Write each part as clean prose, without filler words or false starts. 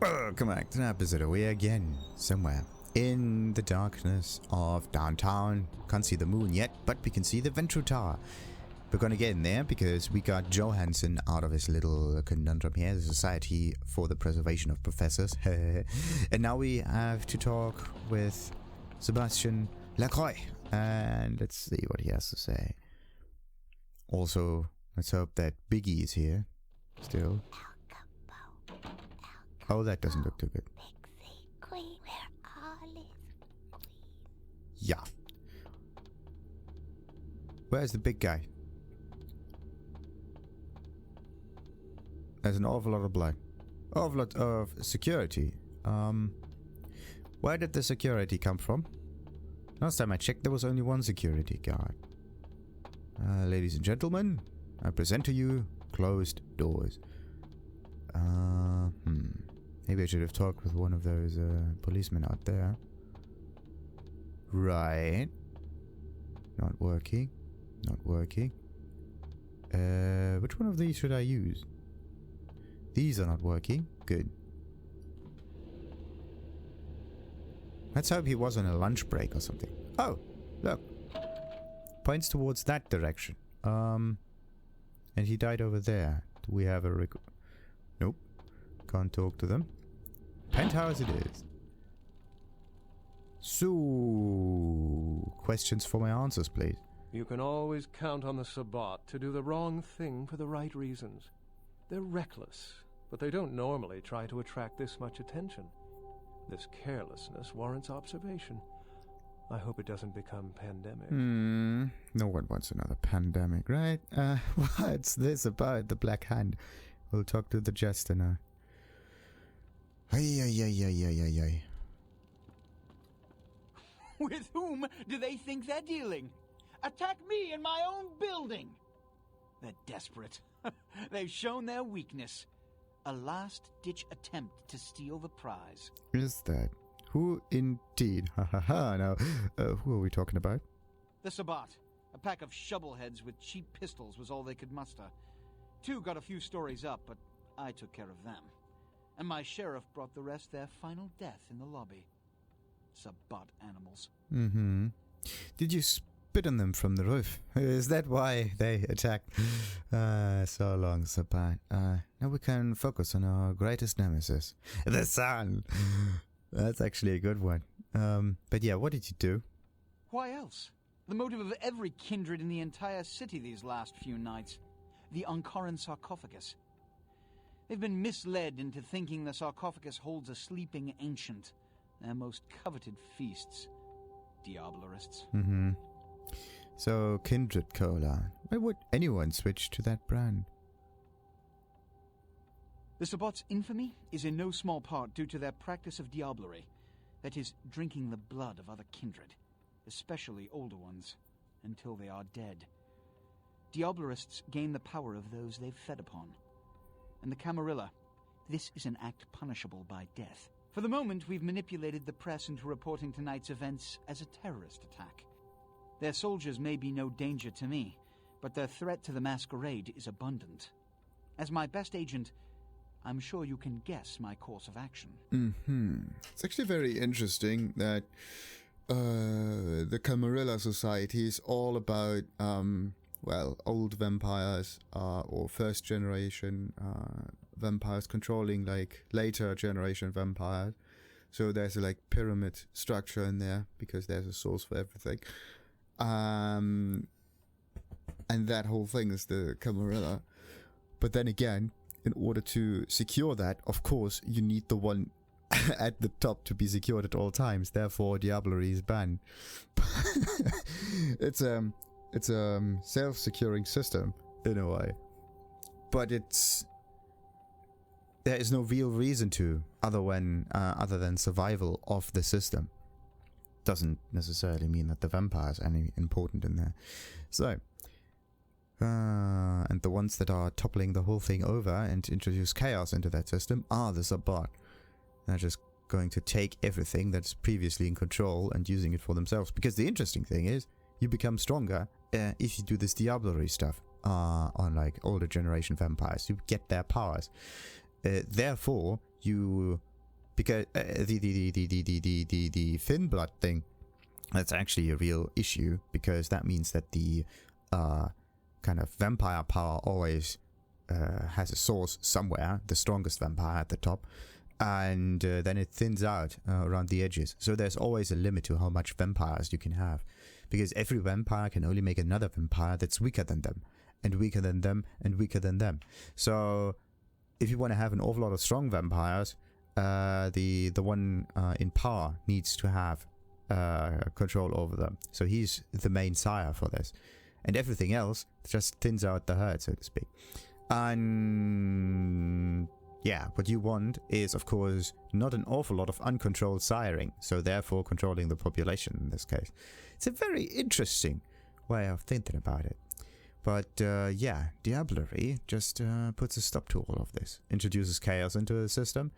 Welcome back to an episode of We Again, somewhere in the darkness of downtown. Can't see the moon yet, but we can see the Ventru Tower. We're gonna get in there because we got Johansson out of his little conundrum here, the Society for the Preservation of Professors. And now we have to talk with Sebastian LaCroix, and let's see what he has to say. Also, let's hope that Biggie is here still. Oh, that doesn't look too good. Yeah. Where's the big guy? There's an awful lot of blood. Awful lot of security. Where did the security come from? Last time I checked, there was only one security guard. Ladies and gentlemen, I present to you closed doors. Maybe I should have talked with one of those policemen out there. Right. Not working. Not working. Which one of these should I use? These are not working. Good. Let's hope he was on a lunch break or something. Oh, look. Points towards that direction. And he died over there. Do we have a Nope. Can't talk to them. Penthouse it is. So, questions for my answers, please. You can always count on the Sabbat to do the wrong thing for the right reasons. They're reckless, but they don't normally try to attract this much attention. This carelessness warrants observation. I hope it doesn't become pandemic. No one wants another pandemic, right? What's this about the Black Hand? We'll talk to the jester now. Ay. With whom do they think they're dealing? Attack me in my own building! They're desperate. They've shown their weakness. A last-ditch attempt to steal the prize. Is that? Who indeed? Ha ha ha. Now, who are we talking about? The Sabbat. A pack of shovelheads with cheap pistols was all they could muster. Two got a few stories up, but I took care of them. And my sheriff brought the rest their final death in the lobby. Sabbat animals. Did you spit on them from the roof? Is that why they attacked? So long, Sabbat. Now we can focus on our greatest nemesis, the sun. That's actually a good one. But yeah, what did you do? Why else? The motive of every kindred in the entire city these last few nights. The Ankaran sarcophagus. They've been misled into thinking the sarcophagus holds a sleeping ancient. Their most coveted feasts. Diablerists. So, Kindred Cola. Why would anyone switch to that brand? The Sabbat's infamy is in no small part due to their practice of diablerie. That is, drinking the blood of other kindred, especially older ones, until they are dead. Diablerists gain the power of those they've fed upon. And the Camarilla, this is an act punishable by death. For the moment, we've manipulated the press into reporting tonight's events as a terrorist attack. Their soldiers may be no danger to me, but their threat to the Masquerade is abundant. As my best agent, I'm sure you can guess my course of action. It's actually very interesting that the Camarilla Society is all about, old vampires or first generation vampires controlling like later generation vampires. So there's a like pyramid structure in there because there's a source for everything. And that whole thing is the Camarilla. But then again, in order to secure that, of course, you need the one at the top to be secured at all times. Therefore, diablerie is banned. It's a self-securing system in a way, but there is no real reason to other than survival of the system. Doesn't necessarily mean that the vampires are any important in there. So, and the ones that are toppling the whole thing over and introduce chaos into that system are the Sabbat. They're just going to take everything that's previously in control and using it for themselves. Because the interesting thing is, you become stronger if you do this diablerie stuff on like older generation vampires. You get their powers. Therefore, you because the thin blood thing, that's actually a real issue, because that means that the kind of vampire power always has a source somewhere, the strongest vampire at the top, and then it thins out around the edges. So there's always a limit to how much vampires you can have, because every vampire can only make another vampire that's weaker than them, and weaker than them, and weaker than them. So if you want to have an awful lot of strong vampires, the one in power needs to have control over them. So he's the main sire for this, and everything else just thins out the herd, so to speak. And yeah, what you want is, of course, not an awful lot of uncontrolled siring, so therefore controlling the population in this case. It's a very interesting way of thinking about it. But yeah, Diablerie just puts a stop to all of this, introduces chaos into the system,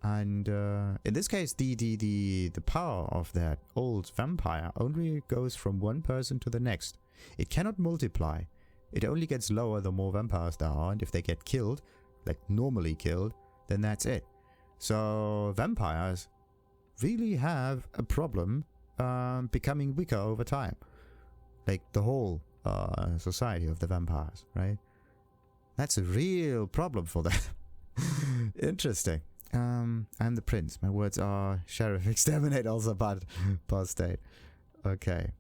and in this case, the power of that old vampire only goes from one person to the next. It cannot multiply. It only gets lower the more vampires there are, and if they get killed, like normally killed, then that's it. So vampires really have a problem becoming weaker over time. Like the whole society of the vampires, right? That's a real problem for them. Interesting. I'm the prince. My words are Sheriff Exterminate, also part state. Okay.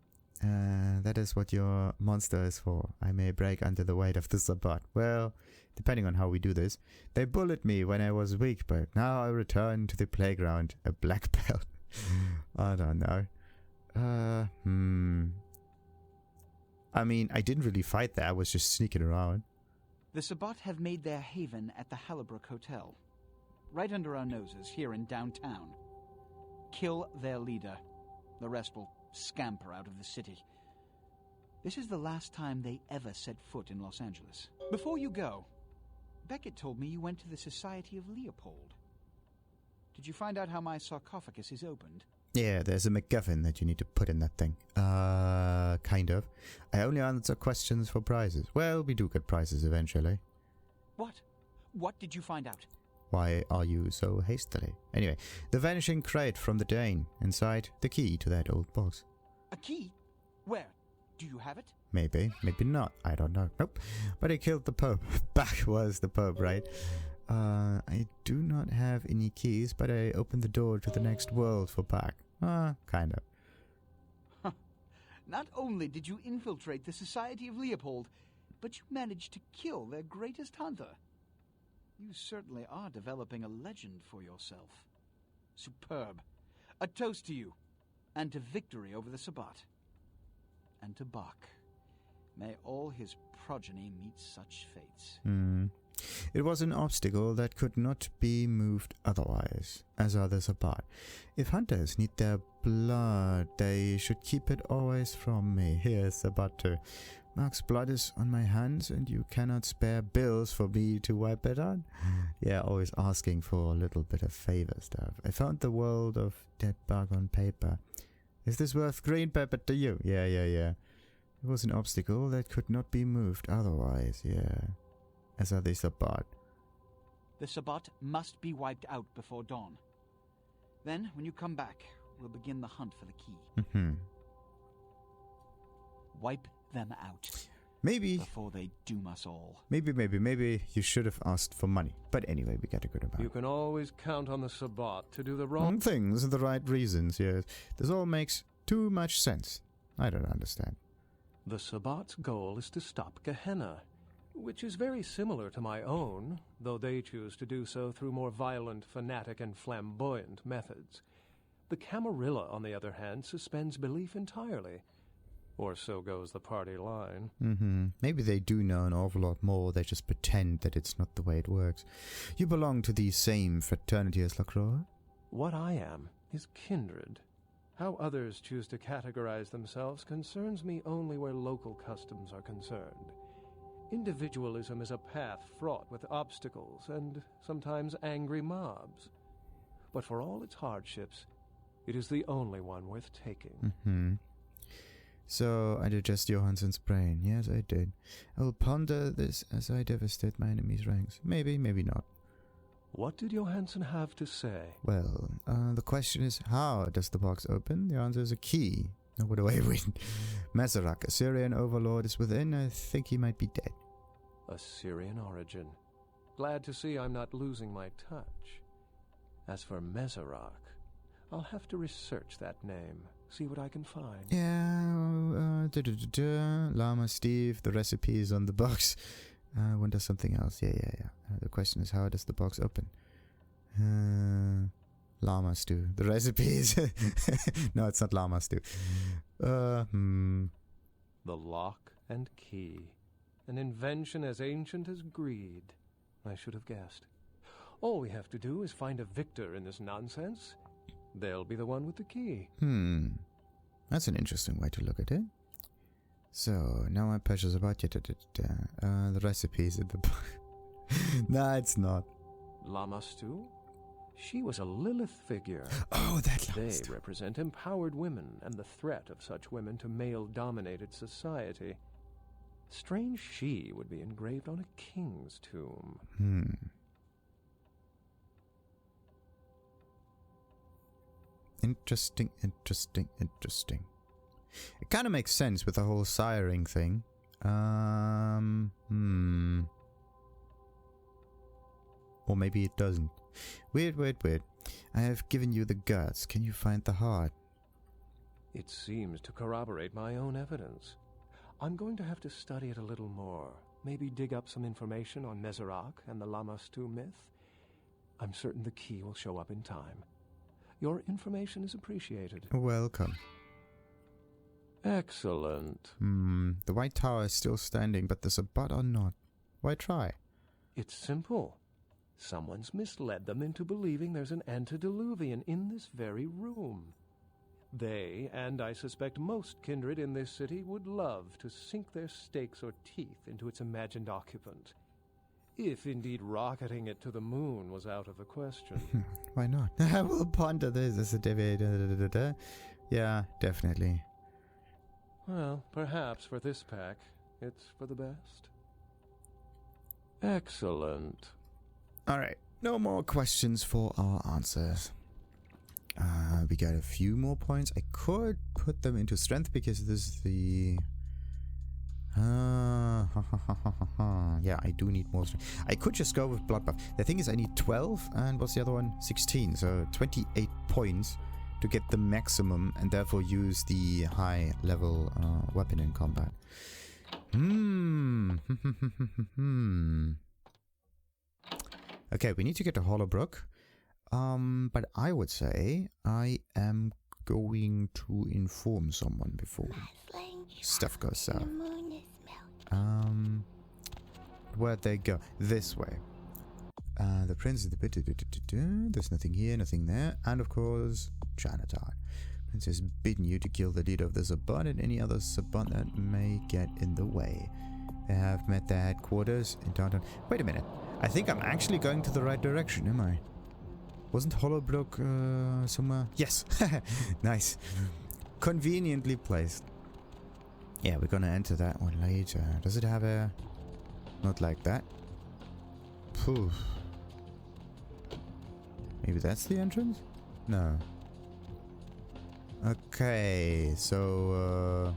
That is what your monster is for. I may break under the weight of the support. Well, depending on how we do this. They bullied me when I was weak, but now I return to the playground, a black belt. I don't know. I mean, I didn't really fight there. I was just sneaking around. The Sabbat have made their haven at the Hallowbrook Hotel, right under our noses here in downtown. Kill their leader. The rest will scamper out of the city. This is the last time they ever set foot in Los Angeles. Before you go, Beckett told me you went to the Society of Leopold. Did you find out how my sarcophagus is opened? Yeah, there's a MacGuffin that you need to put in that thing. Kind of. I only answer questions for prizes. Well, we do get prizes eventually. What? What did you find out? Why are you so hastily? Anyway, the vanishing crate from the Dane. Inside, the key to that old box. A key? Where? Do you have it? Maybe, maybe not. I don't know. Nope. But he killed the Pope. Bach was the Pope, right? I do not have any keys, but I opened the door to the next world for Bach. Kind of. Not only did you infiltrate the Society of Leopold, but you managed to kill their greatest hunter. You certainly are developing a legend for yourself. Superb. A toast to you, and to victory over the Sabbat. And to Bach. May all his progeny meet such fates. It was an obstacle that could not be moved otherwise, as are the Sabbat. If hunters need their blood, they should keep it always from me. Here's Sabbat too. Mark's blood is on my hands, and you cannot spare bills for me to wipe it on. Yeah, always asking for a little bit of favor stuff. I found the world of dead bug on paper. Is this worth green pepper to you? Yeah. It was an obstacle that could not be moved otherwise, yeah. As are the Sabbat. The Sabbat must be wiped out before dawn. Then, when you come back, we'll begin the hunt for the key. Wipe them out. Maybe. Before they doom us all. Maybe you should have asked for money. But anyway, we got a good amount. You can always count on the Sabbat to do the wrong things and the right reasons, yes. This all makes too much sense. I don't understand. The Sabbat's goal is to stop Gehenna, which is very similar to my own, though they choose to do so through more violent, fanatic, and flamboyant methods. The Camarilla, on the other hand, suspends belief entirely. Or so goes the party line. Maybe they do know an awful lot more, they just pretend that it's not the way it works. You belong to the same fraternity as LaCroix? What I am is kindred. How others choose to categorize themselves concerns me only where local customs are concerned. Individualism is a path fraught with obstacles and sometimes angry mobs. But for all its hardships, it is the only one worth taking. So, I digest Johansson's brain. Yes, I did. I will ponder this as I devastate my enemy's ranks. Maybe, maybe not. What did Johansson have to say? Well, the question is, how does the box open? The answer is a key. No, what do I win? Mazarak, Assyrian overlord, is within. I think he might be dead. Assyrian origin. Glad to see I'm not losing my touch. As for Mazarak, I'll have to research that name, see what I can find. Yeah, Llama Steve, the recipe is on the box. I wonder something else. Yeah. The question is, how does the box open? Llama stew. The recipes. No, it's not llama stew. The lock and key. An invention as ancient as greed. I should have guessed. All we have to do is find a victor in this nonsense. They'll be the one with the key. That's an interesting way to look at it. So, now my pleasure's about the recipes in the book. Nah, it's not. Lama stew? She was a Lilith figure. Oh, that They last. represent empowered women and the threat of such women to male-dominated society. Strange she would be engraved on a king's tomb. Interesting. It kind of makes sense with the whole siring thing. Or maybe it doesn't. Weird. I have given you the guts. Can you find the heart? It seems to corroborate my own evidence. I'm going to have to study it a little more. Maybe dig up some information on Mazarak and the Lama stew myth. I'm certain the key will show up in time. Your information is appreciated. Welcome. Excellent. The White Tower is still standing, but the Sabbat are not. Why try? It's simple. Someone's misled them into believing there's an antediluvian in this very room. They, and I suspect most kindred in this city, would love to sink their stakes or teeth into its imagined occupant. If indeed rocketing it to the moon was out of the question. Why not? I will ponder this as a debate. Yeah, definitely. Well, perhaps for this pack, it's for the best. Excellent. Alright, no more questions for our answers. We got a few more points. I could put them into strength because this is the... yeah, I do need more strength. I could just go with blood buff. The thing is, I need 12, and what's the other one? 16, so 28 points to get the maximum, and therefore use the high level weapon in combat. Okay, we need to get to Hallowbrook. But I would say I am going to inform someone before stuff goes south. Where'd they go? This way. The prince is the bit. There's nothing here, nothing there, and of course, Chinatown. Prince has bidden you to kill the leader of the Sabbat and any other Sabbat that may get in the way. They have met their headquarters in downtown. Wait a minute. I think I'm actually going to the right direction, am I? Wasn't Hallowbrook somewhere? Yes! Nice. Conveniently placed. Yeah, we're gonna enter that one later. Does it have a... Not like that. Poof. Maybe that's the entrance? No. Okay, so...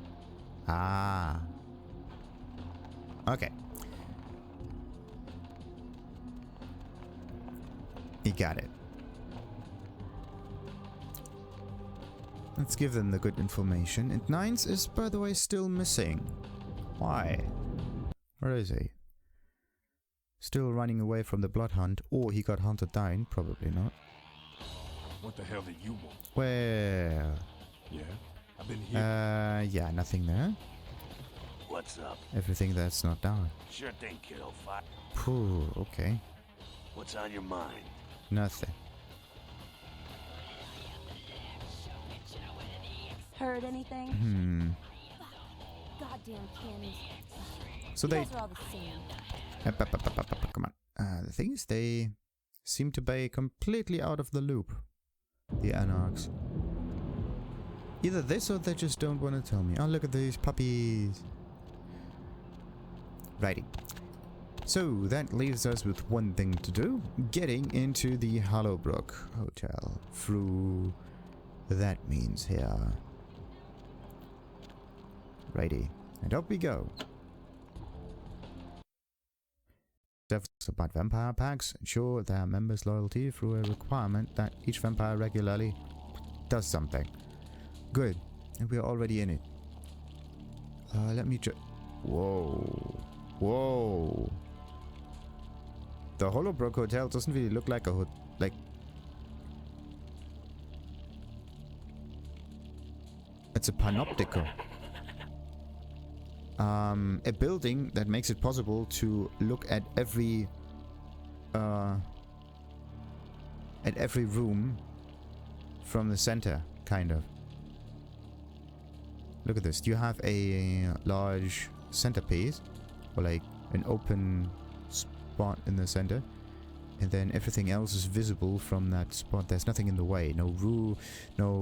Okay. You got it. Let's give them the good information. And Nines is, by the way, still missing. Why? Where is he? Still running away from the blood hunt, or he got hunted down. Probably not. What the hell do you want? Where? Yeah, I've been here. Yeah, nothing there. What's up? Everything that's not down. Sure thing, kiddo. Fine. Phew, okay. What's on your mind? Nothing. Heard anything? Goddamn cannons. So You they... guys are all the same. Come on. The thing is, they seem to be completely out of the loop. The Anarchs. Either this or they just don't want to tell me. Oh, look at these puppies. Righty. So that leaves us with one thing to do. Getting into the Hallowbrook Hotel through that means here. Righty. And up we go. About vampire packs, ensure their members' loyalty through a requirement that each vampire regularly does something. Good. And we're already in it. Let me just... Whoa. Whoa. The Hallowbrook Hotel doesn't really look like a like... It's a panoptical. A building that makes it possible to look at every room from the center, kind of. Look at this. You have a large centerpiece, or like an open spot in the center, and then everything else is visible from that spot. There's nothing in the way. No roof, no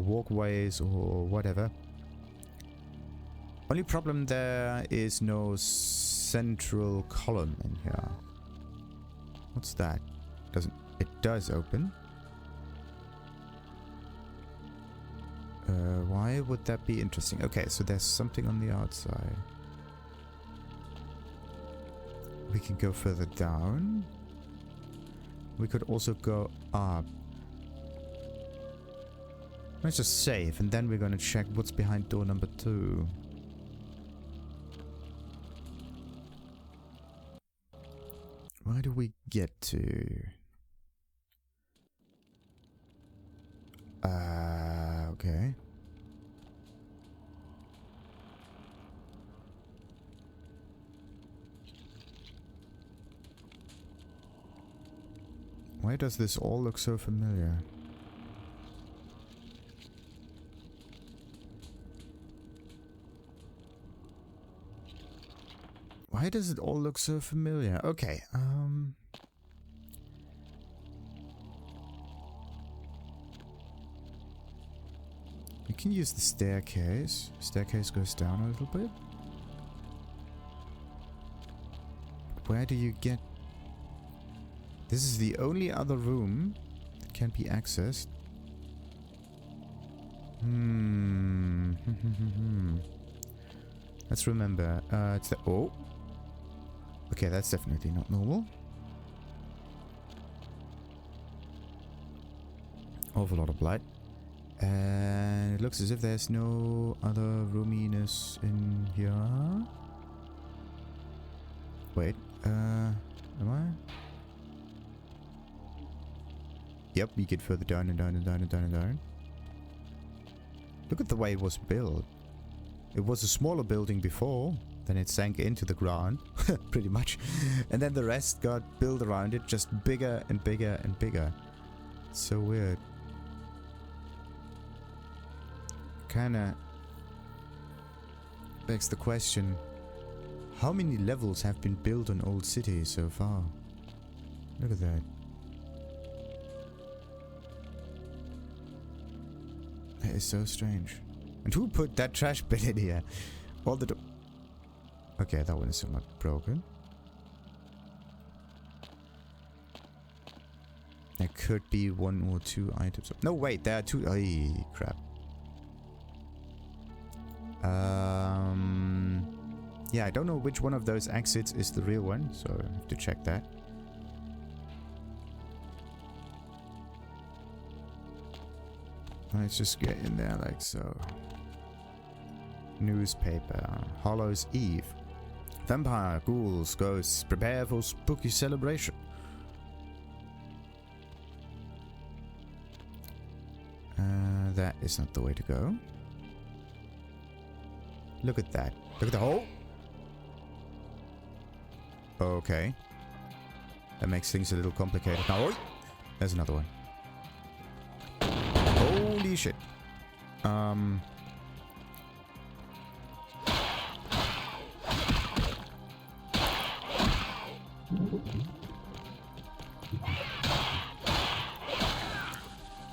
walkways or whatever. Only problem there is no central column in here. What's that? It does open. Why would that be interesting? Okay, so there's something on the outside. We can go further down. We could also go up. Let's just save, and then we're gonna check what's behind door number 2. Where do we get to? Okay. Why does this all look so familiar? Why does it all look so familiar? Okay, we can use the staircase. Staircase goes down a little bit. Where do you get... This is the only other room that can be accessed. Let's remember, it's the... Oh! Okay, that's definitely not normal. Awful lot of blood. And it looks as if there's no other roominess in here. Wait, am I? Yep, we get further down and down and down and down and down. Look at the way it was built. It was a smaller building before, then it sank into the ground, pretty much. And then the rest got built around it, just bigger and bigger and bigger. It's so weird. Kinda begs the question, how many levels have been built on Old City so far? Look at that. That is so strange. And who put that trash bin in here? All the okay, that one is somewhat broken. There could be 1 or 2 items. No, wait, there are 2. Ay, crap. Yeah, I don't know which one of those exits is the real one, so I have to check that. Let's just get in there like so. Newspaper. Hollow's Eve. Vampire, ghouls, ghosts, prepare for spooky celebration. That is not the way to go. Look at that. Look at the hole. Okay. That makes things a little complicated. Now, oi! There's another one. Holy shit.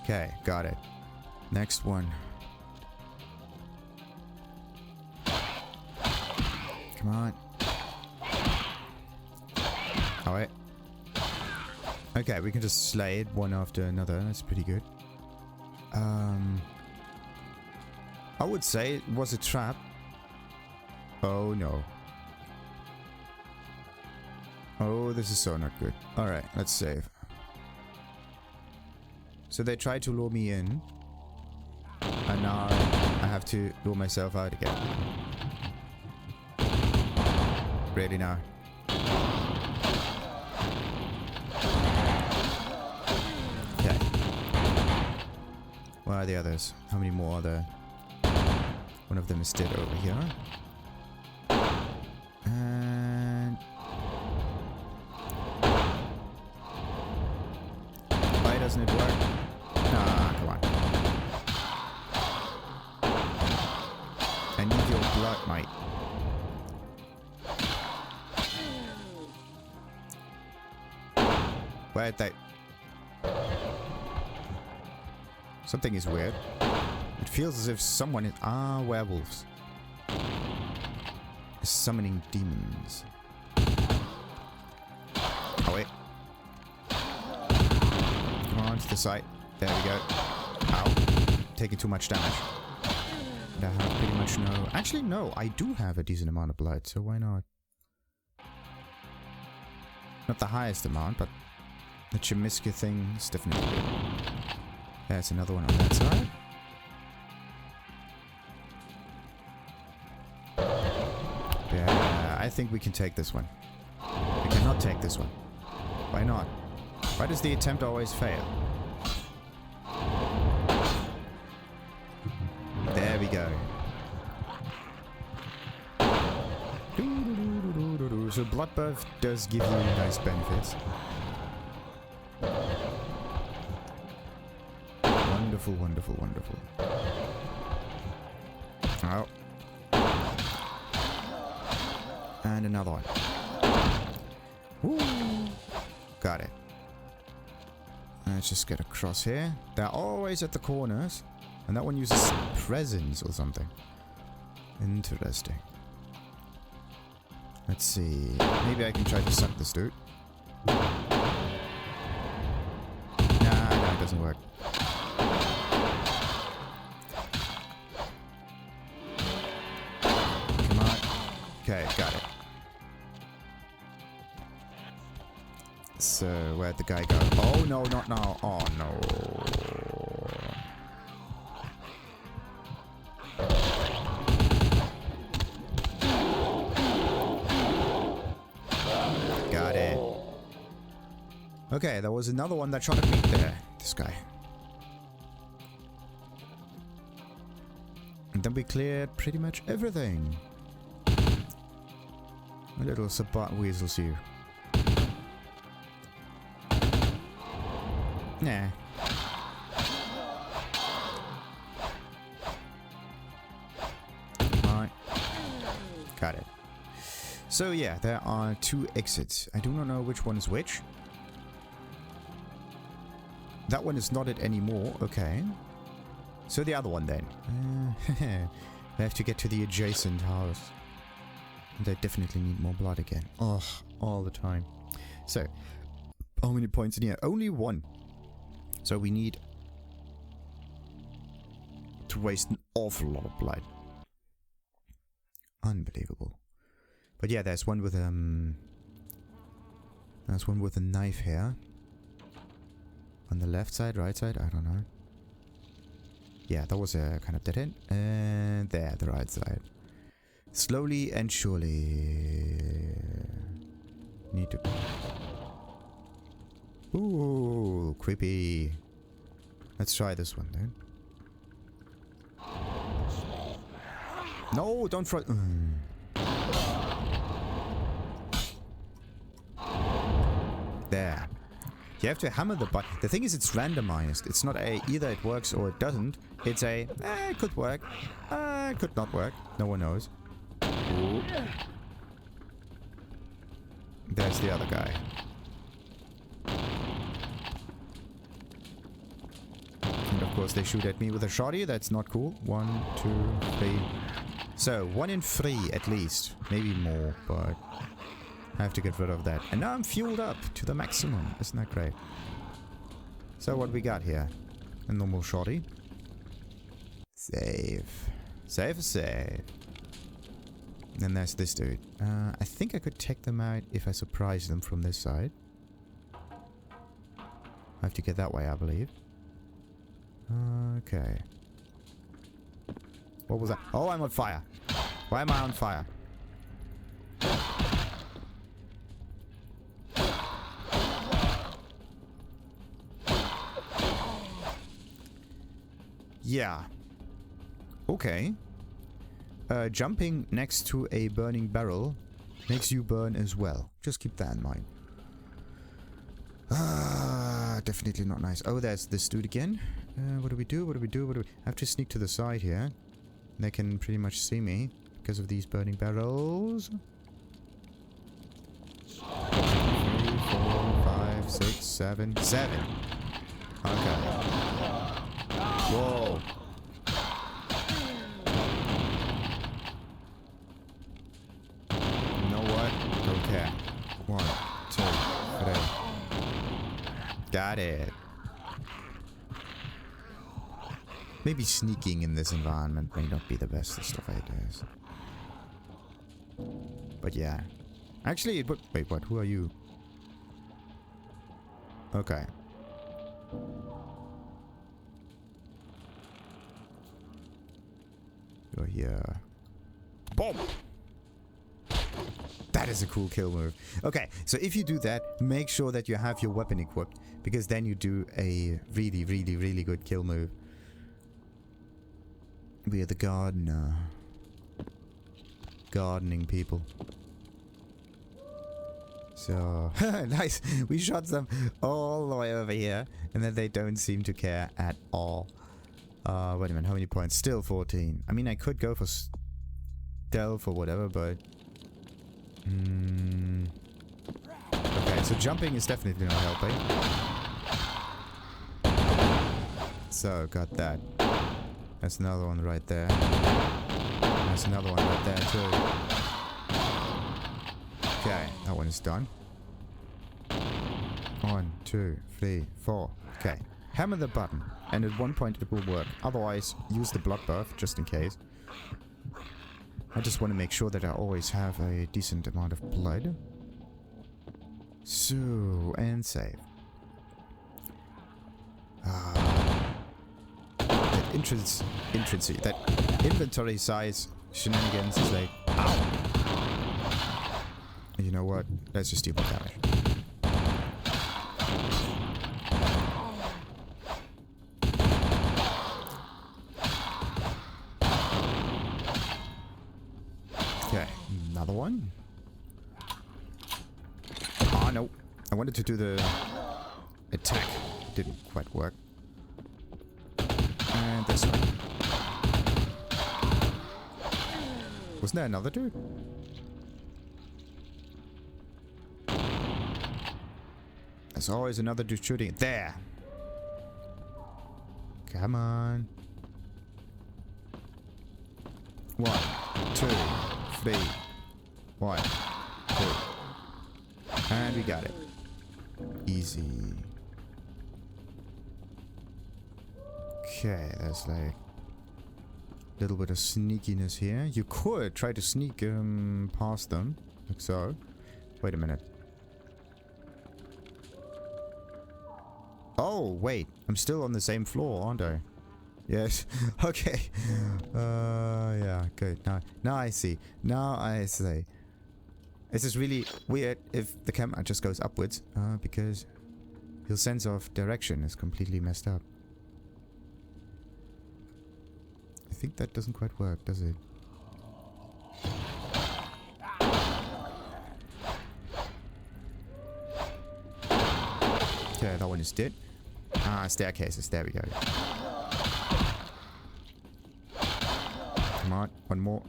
Okay, got it. Next one. Come on. Alright. Okay, we can just slay it one after another. That's pretty good. I would say it was a trap. Oh no. Oh, this is so not good. Alright, let's save. So they tried to lure me in. And now I have to lure myself out again. Ready now. Okay. Where are the others? How many more are there? One of them is dead over here. And... why doesn't it work? Nah, come on. I need your blood, mate. Where'd they... something is weird. It feels as if someone is... ah, werewolves. Is summoning demons. Oh, wait. Come on, to the side. There we go. Ow. Taking too much damage. And I have pretty much no... actually, no. I do have a decent amount of blood, so why not? Not the highest amount, but... the Tzimisce thing is definitely good. There's another one on that side. Yeah, I think we can take this one. We cannot take this one. Why not? Why does the attempt always fail? There we go. So Bloodbath does give you nice benefits. Wonderful, wonderful, wonderful. Oh. And another one. Woo. Got it. Let's just get across here. They're always at the corners. And that one uses presence or something. Interesting. Let's see. Maybe I can try to suck this dude. Nah, it doesn't work. Come on. Okay, got it. So, where'd the guy go? Oh, no, not now. Oh, no. Got it. Okay, there was another one that shot at me there. This guy. And then we cleared pretty much everything. A little Sabat weasels you. Nah. Alright. Got it. So yeah, there are 2 exits. I do not know which one is which. That one is not it anymore. Okay. So the other one then. I have to get to the adjacent house. They definitely need more blood again. Oh, all the time. So, how many points in here? Only 1. So we need to waste an awful lot of blood. Unbelievable. But yeah, there's one with there's one with a knife here. On the left side, right side, I don't know. Yeah, that was a kind of dead end. And there, the right side. Slowly and surely. Need to... ooh, creepy. Let's try this one then. No, don't throw... There. You have to hammer the button. The thing is, it's randomized. It's not a either it works or it doesn't. It's a it could work. It could not work. No one knows. Ooh. There's the other guy. And of course they shoot at me with a shotty. That's not cool. 1, 2, 3. So 1 in 3 at least. Maybe more, but I have to get rid of that. And now I'm fueled up to the maximum. Isn't that great? So what we got here? A normal shotty. Save. Save, save. Then there's this dude. I think I could take them out if I surprise them from this side. I have to get that way, I believe. Okay. What was that? Oh, I'm on fire. Why am I on fire? Yeah. Okay. Jumping next to a burning barrel makes you burn as well. Just keep that in mind. Definitely not nice. Oh, there's this dude again. What do we do? What do we do? What do we... I have to sneak to the side here. They can pretty much see me because of these burning barrels. 3, 4, 5, 6, 7. 7. Okay. Whoa. You know what? Okay. 1, 2, 3. Got it. Maybe sneaking in this environment may not be the best of ideas. But yeah. Actually, it would... Wait, what? Who are you? Okay. You're here. Boom! That is a cool kill move. Okay, so if you do that, make sure that you have your weapon equipped, because then you do a really, really, really good kill move. We are the gardener. Gardening people. So, nice. We shot them all the way over here, and then they don't seem to care at all. Wait a minute, how many points? Still 14. I mean, I could go for stealth or whatever, but... Okay, so jumping is definitely not helping. So, got that. That's another one right there. There's another one right there, too. Okay, that one is done. 1, 2, 3, 4. Okay. Hammer the button, and at one point it will work. Otherwise, use the bloodbath, just in case. I just want to make sure that I always have a decent amount of blood. So, and save. That inventory size shenanigans is like, ow. You know what? Let's just deal with damage. Okay, another one. Oh no, I wanted to do the attack. Didn't quite work. And this one. Wasn't there another dude? There's always another dude shooting. There! Come on. 1, 2, 3. 1, 2. And we got it. Easy. Okay, there's like a little bit of sneakiness here. You could try to sneak past them, like so. Wait a minute. Oh, wait. I'm still on the same floor, aren't I? Yes. Okay. Yeah, good. Now I see. Now I see. This is really weird if the camera just goes upwards, because your sense of direction is completely messed up. I think that doesn't quite work, does it? Okay, that one is dead. Staircases. There we go. Come on, one more.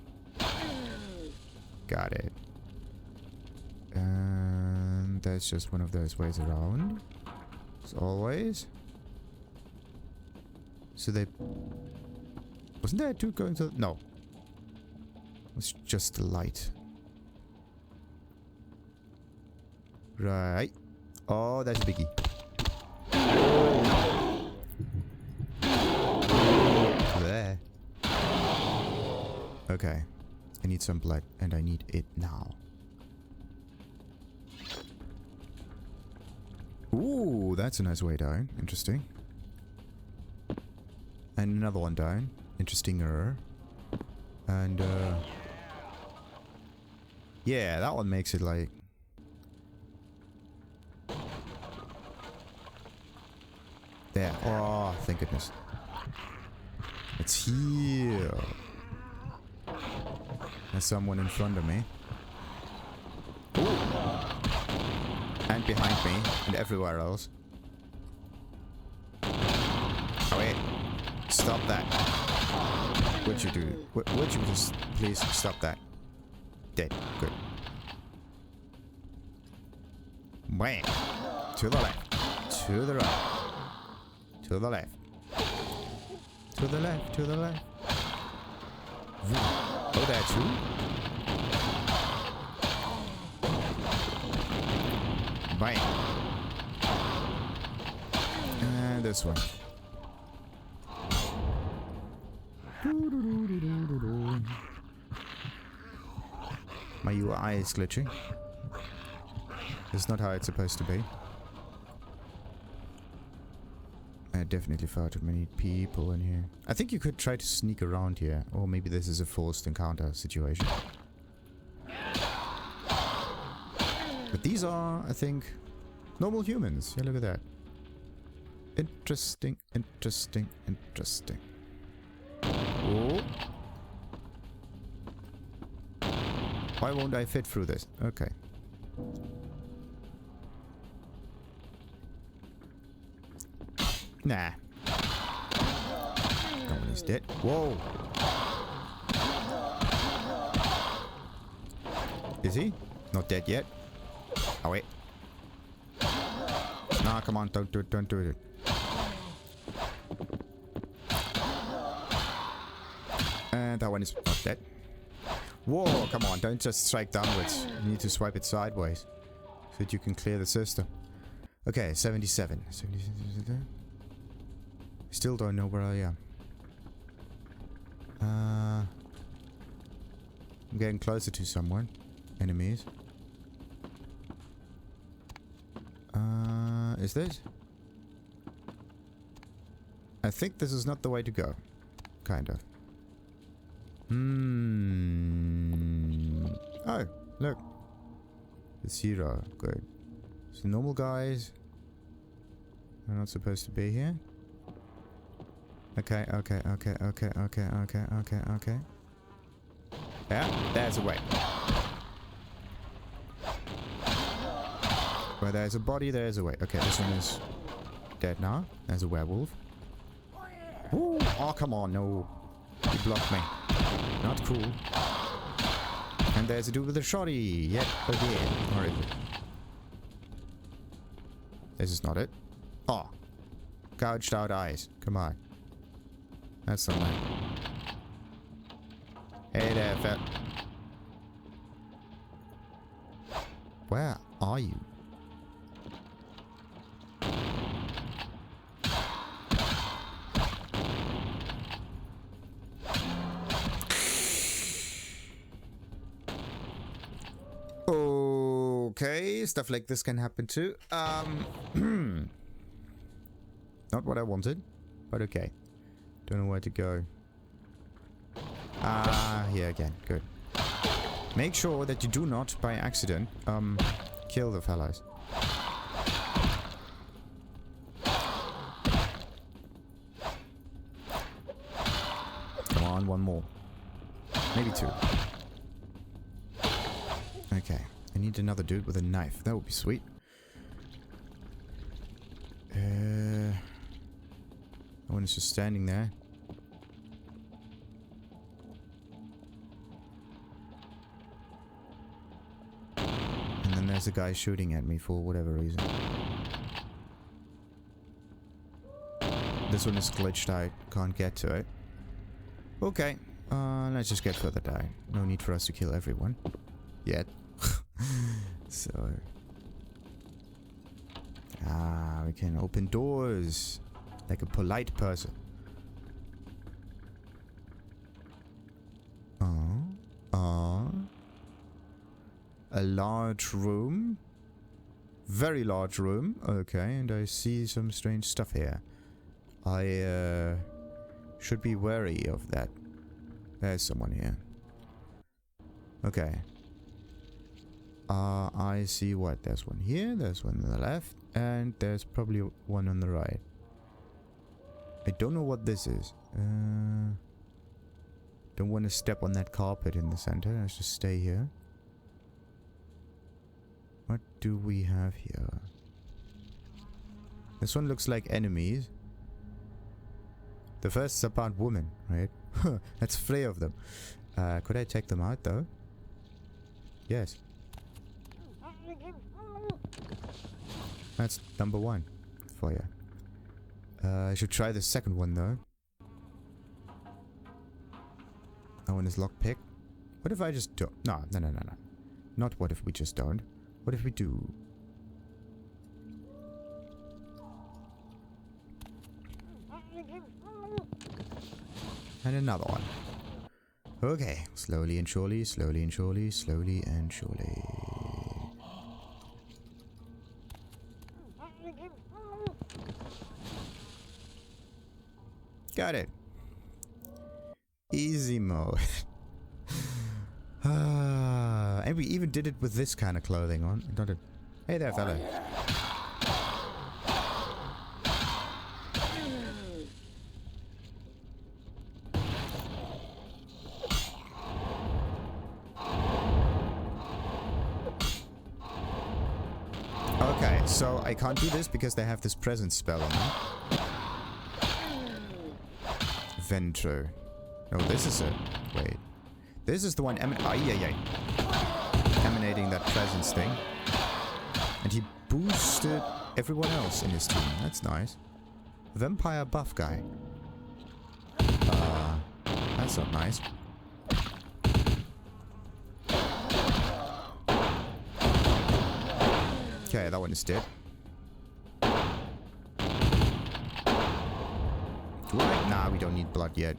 Got it. And that's just one of those ways around. As always. So they... Wasn't there a dude going to... No. It was just the light. Right. Oh, that's a biggie. There. Okay. I need some blood, and I need it now. Ooh, that's a nice way down. Interesting. And another one down. Interestinger. And, yeah, that one makes it like... There. Oh, thank goodness. It's here. There's someone in front of me. Ooh. And behind me. And everywhere else. Oh, wait. Stop that. Would you do? Would you just please stop that? Dead. Good. Wham. To the left. To the right. To the left. To the left. To the left. Oh, there too. Bam. And this one. My UI is glitching. It's not how it's supposed to be. I definitely far too many people in here. I think you could try to sneak around here. Or maybe this is a forced encounter situation. But these are, I think, normal humans. Yeah, look at that. Interesting, interesting, interesting. Oh. Why won't I fit through this? Okay. Nah. No one is dead. Whoa. Is he? Not dead yet. Oh wait. Nah, come on, don't do it, don't do it. And that one is not dead. Whoa, come on, don't just strike downwards. You need to swipe it sideways. So that you can clear the system. Okay, 77. 77. Still don't know where I am. I'm getting closer to someone. Enemies. Is this? I think this is not the way to go. Kind of. Oh, look. The 0. Good. So normal guys are not supposed to be here. Okay. Yeah, there's a way. Where there's a body, there's a way. Okay, this one is dead now. There's a werewolf. Ooh, oh, come on, no. You blocked me. Not cool. And there's a dude with a shotty. Yet again. Or is it? This is not it. Oh. Gouged out eyes. Come on. That's not right. Hey there, fat. Where are you? Okay, stuff like this can happen too. Not what I wanted, but okay. Don't know where to go. Here again. Good. Make sure that you do not, by accident, kill the fellows. Come on, one more. Maybe two. Okay. I need another dude with a knife. That would be sweet. That one is just standing there. And then there's a guy shooting at me for whatever reason. This one is glitched out. Can't get to it. Okay. Let's just get further down. No need for us to kill everyone. Yet. So... Ah, we can open doors like a polite person. A large room. Very large room. Okay, and I see some strange stuff here. I should be wary of that. There's someone here. Okay. I see what? There's one here, there's one on the left, and there's probably one on the right. I don't know what this is. Don't want to step on that carpet in the center. Let's just stay here. What do we have here? This one looks like enemies. The first is about women, right? That's 3 of them. Could I take them out though? Yes. That's number 1 for you. I should try the second one though. That one is lockpick. What if I just don't? No. Not what if we just don't. What if we do? And another one. Okay. Slowly and surely, slowly and surely, slowly and surely. Got it. Easy mode. And we even did it with this kind of clothing on. Hey there, fella. Okay, so I can't do this because they have this presence spell on me. Ventro. No, this is it. Wait. This is the one emanating that presence thing. And he boosted everyone else in his team. That's nice. Vampire buff guy. That's not nice. Okay, that one is dead. Right? Nah, we don't need blood yet.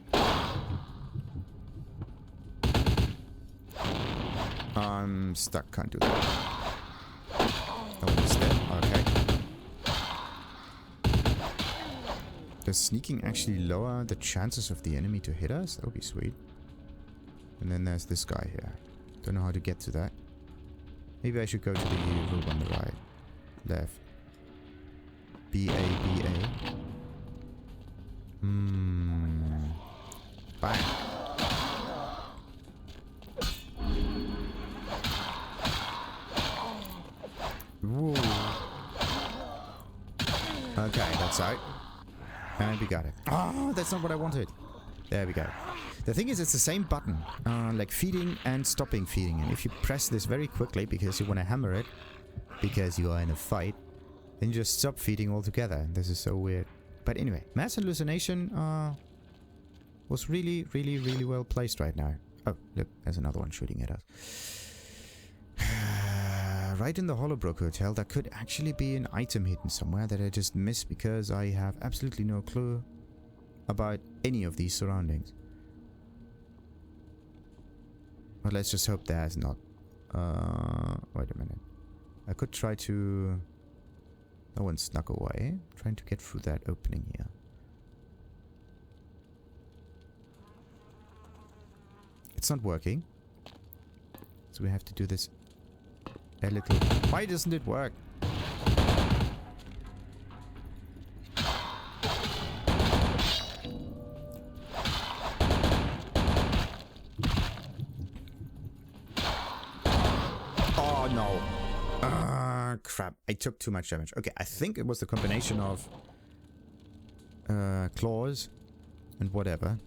I'm stuck, can't do that. That one is dead, okay. Does sneaking actually lower the chances of the enemy to hit us? That would be sweet. And then there's this guy here. Don't know how to get to that. Maybe I should go to the room on the right. Left. B-A-B-A. Bang. Whoa. Okay, that's out. And we got it. Oh, that's not what I wanted. There we go. The thing is, it's the same button. Like feeding and stopping feeding. And if you press this very quickly because you want to hammer it, because you are in a fight, then you just stop feeding altogether. This is so weird. But anyway, mass hallucination was really, really, really well placed right now. Oh, look, there's another one shooting at us. Right in the Hallowbrook Hotel, there could actually be an item hidden somewhere that I just missed because I have absolutely no clue about any of these surroundings. But let's just hope there's not. Wait a minute. I could try to... No one snuck away. Trying to get through that opening here. It's not working. So we have to do this a little... Why doesn't it work? Oh no. Crap. I took too much damage. Okay, I think it was the combination of claws and whatever.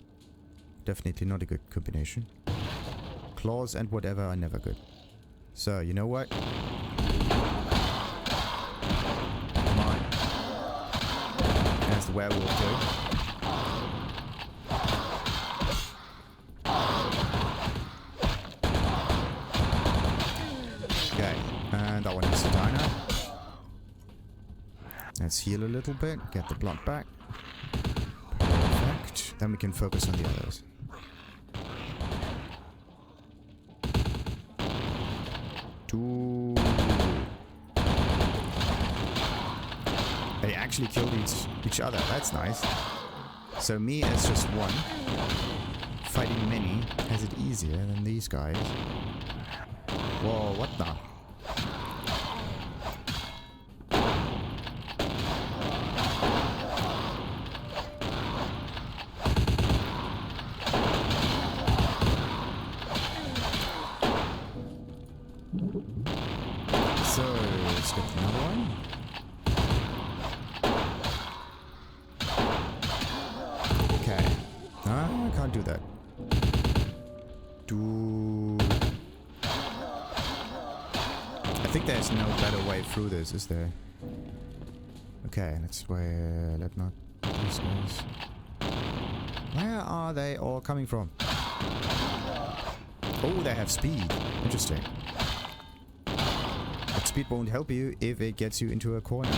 Definitely not a good combination. Claws and whatever are never good. So, you know what? Come on. There's the werewolf too. Okay, and that one is the diner. heal a little bit, get the blood back. Perfect. Then we can focus on the others. They actually killed each other. That's nice. So me as just one, fighting many, has it easier than these guys. Whoa, what the? So, let's get another one. Okay. I can't do that. I think there's no better way through this, is there? Okay, that's where... Let not... These guys... Where are they all coming from? Oh, they have speed. Interesting. But speed won't help you if it gets you into a corner.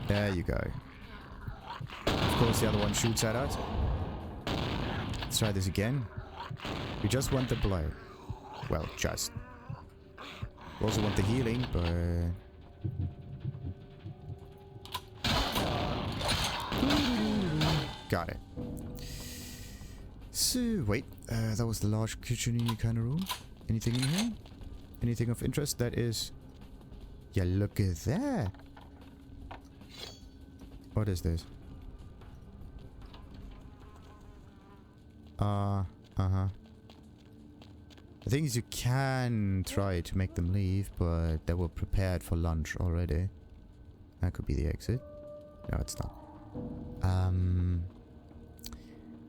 There you go. Of course, the other one shoots at us. Let's try this again. We just want the blow. Well, just. We also want the healing, but... Got it. So, wait. That was the large kitchen-y kind of room. Anything in here? Anything of interest that is... Yeah, look at that. What is this? Uh-huh. The thing is, you can try to make them leave, but they were prepared for lunch already. That could be the exit. No, it's not.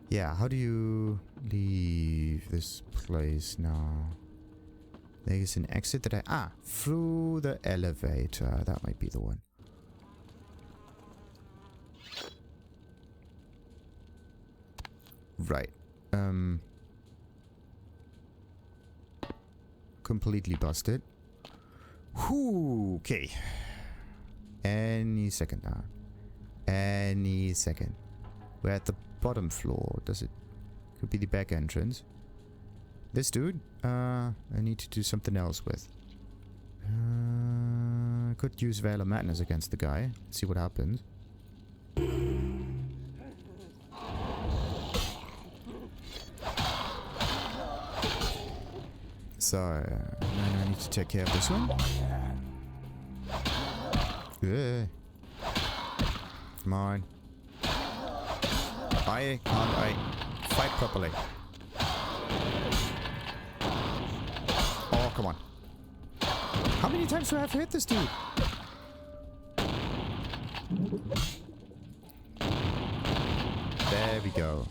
Yeah, how do you leave this place now? There is an exit that through the elevator. That might be the one. Right. Completely busted. Whew, okay. Any second now. Any second. We're at the bottom floor. Does it... Could be the back entrance. This dude? I need to do something else with. Could use Veil of Madness against the guy. See what happens. So, now I need to take care of this one. Yeah. Come on. Why can't I fight properly? Oh, come on. How many times do I have to hit this dude? There we go.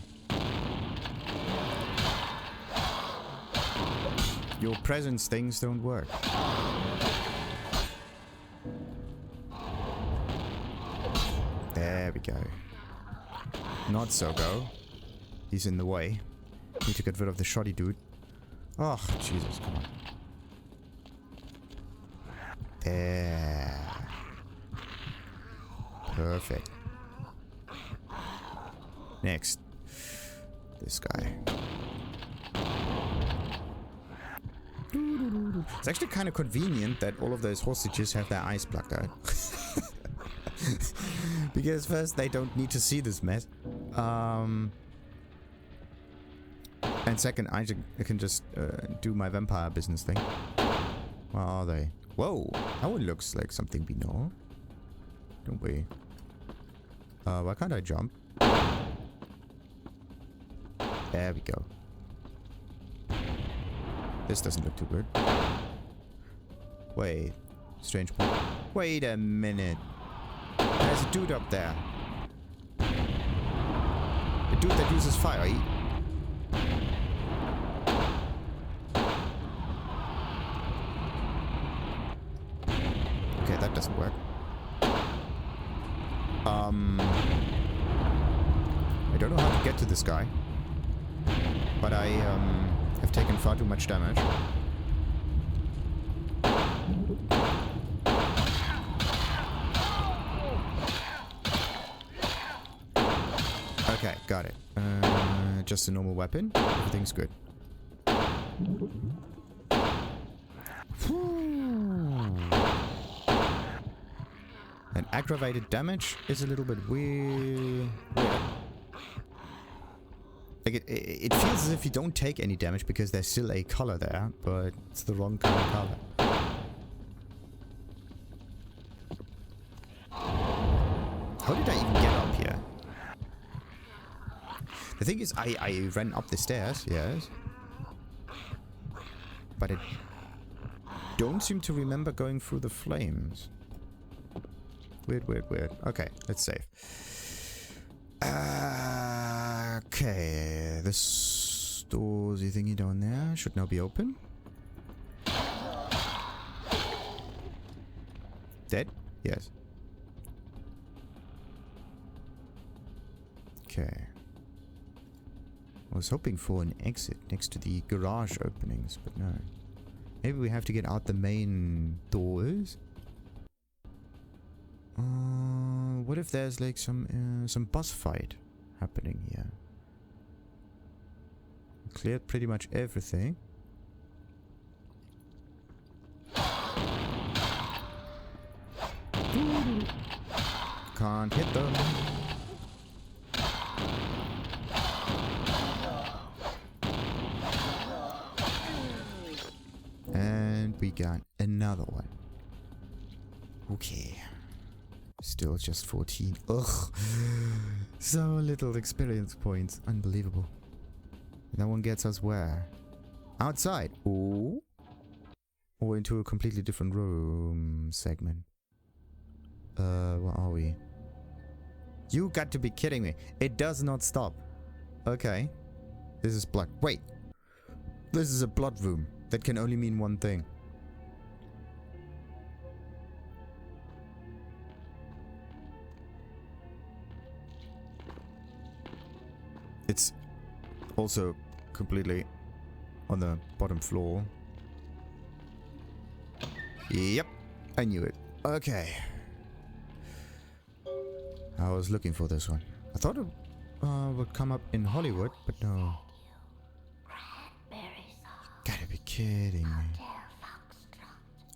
Your presence things don't work. There we go. Not so go. He's in the way. Need to get rid of the shoddy dude. Oh, Jesus, come on. There. Perfect. Next. This guy. It's actually kind of convenient that all of those hostages have their eyes plugged out. Because first, they don't need to see this mess. And second, I can just do my vampire business thing. Where are they? Whoa! That one looks like something we know. Don't we? Why can't I jump? There we go. This doesn't look too good. Wait. Strange point. Wait a minute. There's a dude up there. A dude that uses fire. Okay, that doesn't work. I don't know how to get to this guy. But I have taken far too much damage. Okay, got it. Just a normal weapon. Everything's good. And aggravated damage is a little bit weird. Like it feels as if you don't take any damage because there's still a color there, but it's the wrong kind of color. How did I even get up here? The thing is, I ran up the stairs, yes. But I don't seem to remember going through the flames. Weird, weird, weird. Okay, let's save. Okay, this doorsy thingy down there should now be open. Dead? Yes. Okay. I was hoping for an exit next to the garage openings, but no. Maybe we have to get out the main doors. What if there's like some boss fight happening here? Cleared pretty much everything. Can't hit them. And we got another one. Okay. Still just 14. Ugh. So little experience points. Unbelievable. That one gets us where? Outside. Ooh. Or into a completely different room segment. Where are we? You got to be kidding me. It does not stop. Okay. This is blood. Wait. This is a blood room. That can only mean one thing. It's also completely on the bottom floor. Yep, I knew it. Okay. I was looking for this one. I thought it would come up in Hollywood, but no. Gotta be kidding me.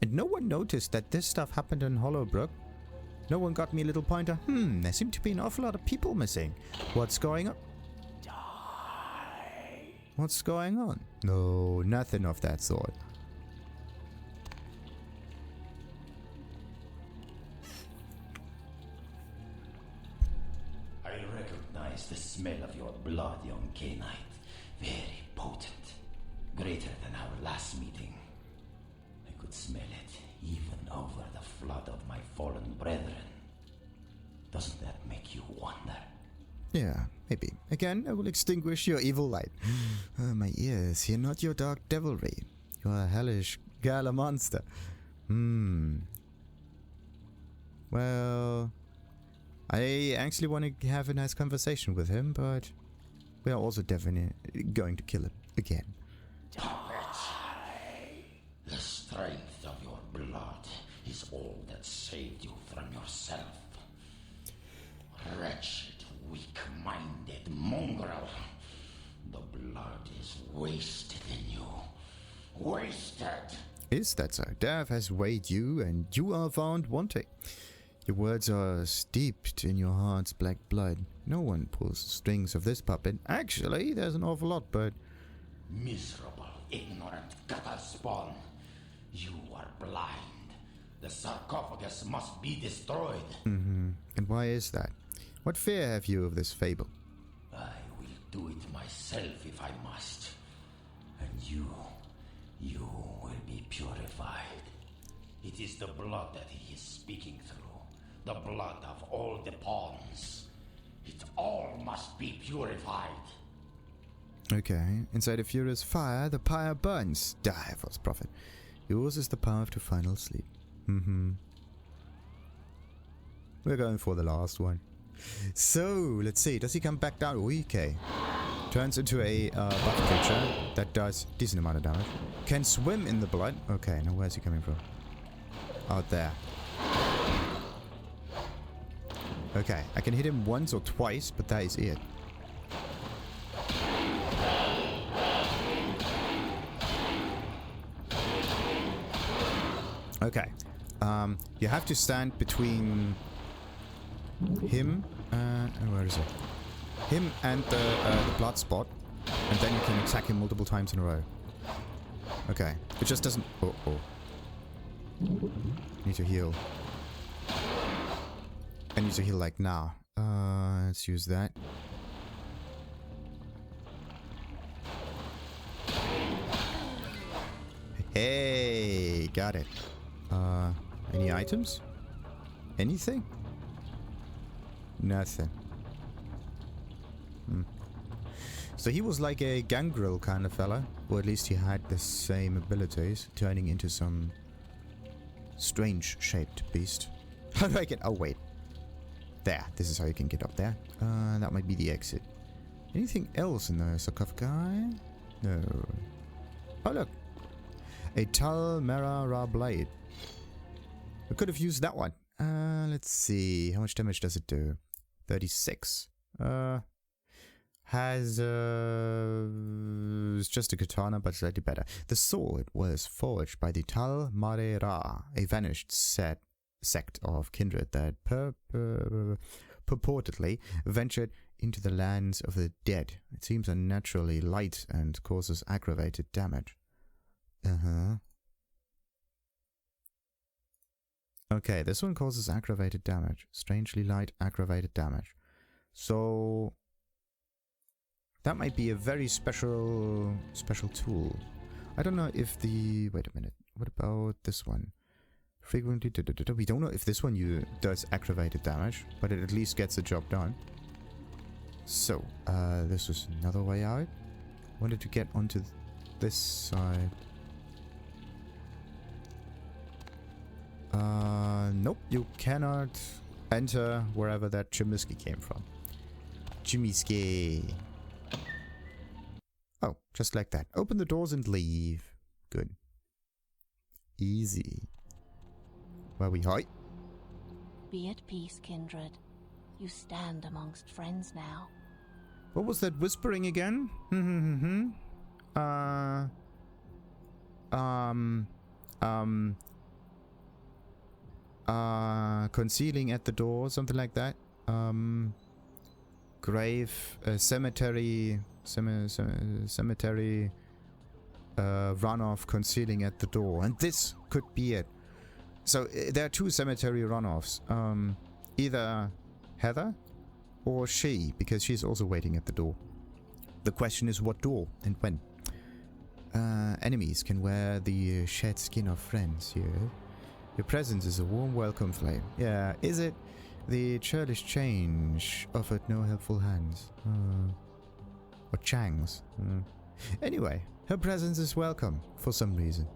And no one noticed that this stuff happened in Hallowbrook. No one got me a little pointer. There seem to be an awful lot of people missing. What's going on? What's going on? No, nothing of that sort. I recognize the smell of your blood, young K-Knight. Very potent. Greater than our last meeting. I could smell it even over the flood of my fallen brethren. Doesn't that make you wonder? Yeah, maybe. Again, I will extinguish your evil light. My ears hear not your dark devilry. You are a hellish gala monster. Well, I actually want to have a nice conversation with him, but we are also definitely going to kill him again. The strength of your blood is all that saved you from yourself. Wretched, weak-minded mongrel. The blood is wasted in you. Wasted! Is that so? Death has weighed you, and you are found wanting. Your words are steeped in your heart's black blood. No one pulls the strings of this puppet. Actually, there's an awful lot, but... Miserable, ignorant gutter spawn. You are blind. The sarcophagus must be destroyed. And why is that? What fear have you of this fable? I will do it myself if I must. And you will be purified. It is the blood that he is speaking through. The blood of all the pawns. It all must be purified. Okay, inside a furious fire, the pyre burns. Die, false prophet. Yours is the path to final sleep. We're going for the last one. So, let's see. Does he come back down? Okay. Turns into a buff creature that does decent amount of damage. Can swim in the blood. Okay, now where's he coming from? out there. Okay, I can hit him once or twice, but that is it. Okay. You have to stand between him and... where is it? Him and the blood spot. And then you can attack him multiple times in a row. Okay. It just doesn't... Oh. Need to heal. I need to heal like now. Let's use that. Hey, got it. Any items? Anything? Nothing. So he was like a gangrel kind of fella, or at least he had the same abilities, turning into some strange-shaped beast. How do I get... Oh, wait. There. This is how you can get up there. That might be the exit. Anything else in the sarcophagi? No. Oh, look. A Tal Mahe Ra Blade. I could have used that one. Let's see. How much damage does it do? 36. Has it's just a katana, but slightly better. The sword was forged by the Tal Mahe Ra, a vanished sect of kindred that purportedly ventured into the lands of the dead. It seems unnaturally light and causes aggravated damage. Okay, this one causes aggravated damage. Strangely light aggravated damage. So that might be a very special tool. I don't know if the... Wait a minute. What about this one? Frequently... We don't know if this one does aggravated damage, but it at least gets the job done. So, this was another way out. Wanted to get onto this side. Nope. You cannot enter wherever that Tzimisce came from. Tzimisce. Oh, just like that. Open the doors and leave. Good. Easy. Where we hide? Be at peace, kindred. You stand amongst friends now. What was that whispering again? Concealing at the door, something like that. Grave, cemetery, cemetery, runoff concealing at the door. And this could be it. So there are two cemetery runoffs. Either Heather or she, because she's also waiting at the door. The question is what door and when. Enemies can wear the shed skin of friends here. Your presence is a warm welcome flame. Yeah, is it? The churlish change offered no helpful hands. Or Chang's. Anyway, her presence is welcome, for some reason.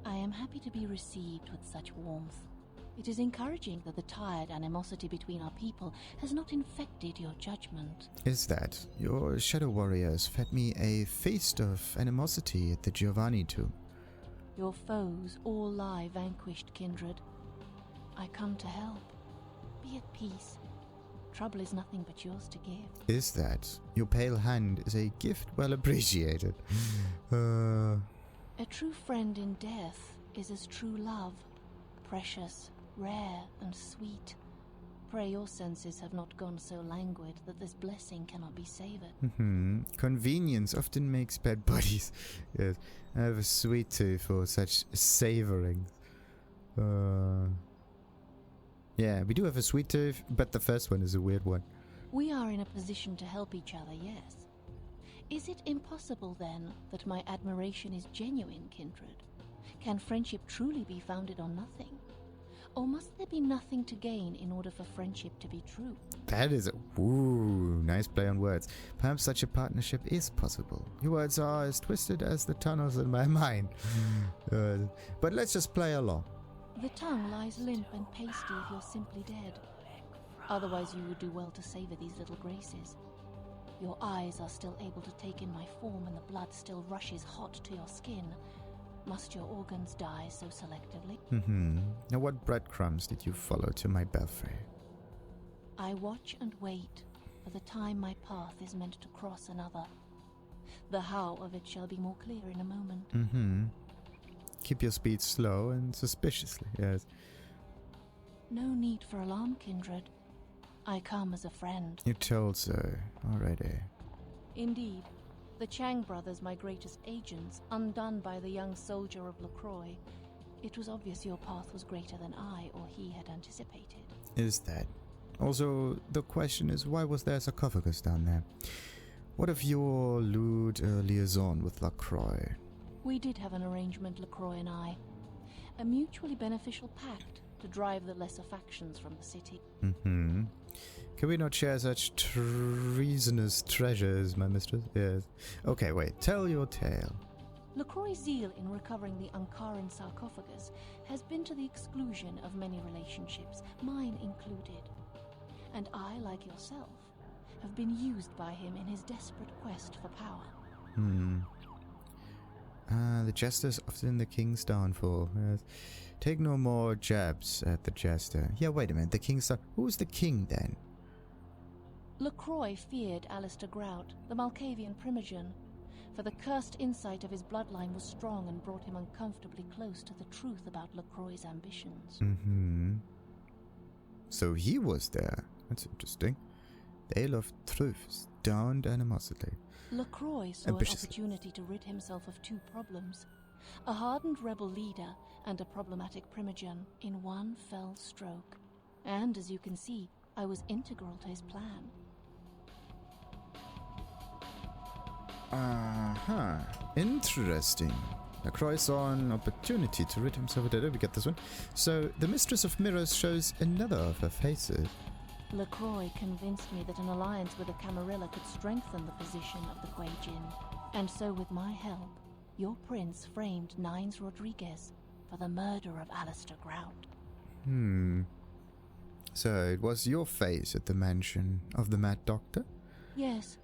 I am happy to be received with such warmth. It is encouraging that the tired animosity between our people has not infected your judgment. Is that? Your shadow warriors fed me a feast of animosity at the Giovanni tomb. Your foes all lie vanquished, kindred. I come to help. Be at peace. Trouble is nothing but yours to give. Is that? Your pale hand is a gift well appreciated. A true friend in death is as true love. Precious, rare, and sweet. Pray your senses have not gone so languid that this blessing cannot be savored. Convenience often makes bad buddies. Yes, I have a sweet tooth for such savoring. Yeah, we do have a sweet tooth, but the first one is a weird one. We are in a position to help each other, yes. Is it impossible, then, that my admiration is genuine, kindred? Can friendship truly be founded on nothing? Or must there be nothing to gain in order for friendship to be true? That is a... Ooh, nice play on words. Perhaps such a partnership is possible. Your words are as twisted as the tunnels in my mind. But let's just play along. The tongue lies limp and pasty if you're simply dead. Otherwise you would do well to savor these little graces. Your eyes are still able to take in my form and the blood still rushes hot to your skin. Must your organs die so selectively? Now what breadcrumbs did you follow to my belfry? I watch and wait for the time my path is meant to cross another. The how of it shall be more clear in a moment. Keep your speed slow and suspiciously, yes. No need for alarm, kindred. I come as a friend. You told so already. Indeed. The Chang brothers, my greatest agents, undone by the young soldier of LaCroix. It was obvious your path was greater than I or he had anticipated. Is that? Also, the question is, why was there a sarcophagus down there? What of your lewd liaison with LaCroix? We did have an arrangement, LaCroix and I. A mutually beneficial pact to drive the lesser factions from the city. Can we not share such treasonous treasures, my mistress? Yes. Okay, wait. Tell your tale. LaCroix's zeal in recovering the Ankaran sarcophagus has been to the exclusion of many relationships, mine included. And I, like yourself, have been used by him in his desperate quest for power. The jester's often the king's downfall. Yes. Take no more jabs at the jester. Yeah, wait a minute. The king's who's the king then? LaCroix feared Alistair Grout, the Malkavian primogen, for the cursed insight of his bloodline was strong and brought him uncomfortably close to the truth about LaCroix's ambitions. So he was there. That's interesting. They love truth, downed animosity. LaCroix saw an opportunity to rid himself of two problems. A hardened rebel leader and a problematic primogen in one fell stroke. And as you can see, I was integral to his plan. Interesting. LaCroix saw an opportunity to rid himself of it. We get this one. So, the Mistress of Mirrors shows another of her faces. LaCroix convinced me that an alliance with a Camarilla could strengthen the position of the Kuei Jin. And so with my help, your prince framed Nines Rodriguez for the murder of Alistair Grout. So it was your face at the mansion of the Mad Doctor? Yes.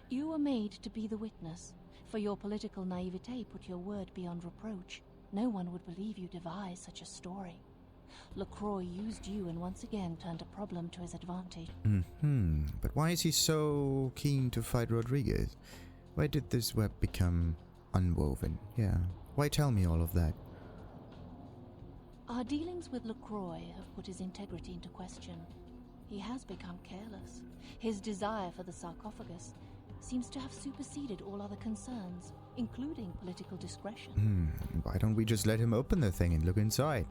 You were made to be the witness. For your political naivete put your word beyond reproach. No one would believe you devised such a story. LaCroix used you and once again turned a problem to his advantage. But why is he so keen to fight Rodriguez? Why did this web become unwoven? Yeah. Why tell me all of that? Our dealings with LaCroix have put his integrity into question. He has become careless. His desire for the sarcophagus seems to have superseded all other concerns, including political discretion. Why don't we just let him open the thing and look inside?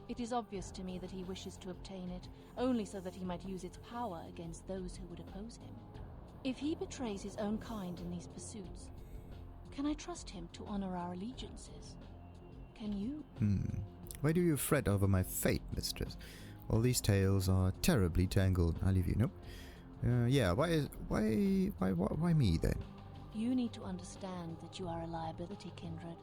It is obvious to me that he wishes to obtain it, only so that he might use its power against those who would oppose him. If he betrays his own kind in these pursuits, can I trust him to honor our allegiances? Can you? Why do you fret over my fate, mistress? All these tales are terribly tangled. I'll leave you. Nope. Yeah, why me then? You need to understand that you are a liability, kindred.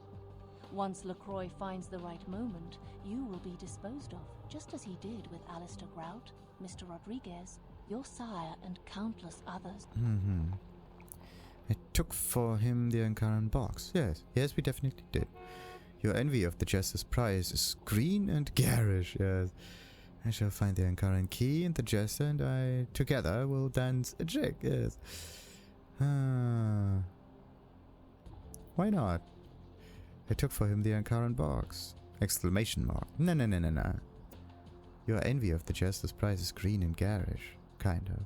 Once LaCroix finds the right moment, you will be disposed of, just as he did with Alistair Grout, Mr. Rodriguez, your sire, and countless others. I took for him the Ankaran box. Yes, we definitely did. Your envy of the Jester's prize is green and garish, yes. I shall find the Ankaran key and the Jester, and I together will dance a jig, yes. Why not? I took for him the Ankaran box. Exclamation mark. No. Your envy of the Jester's prize is green and garish. Kind of.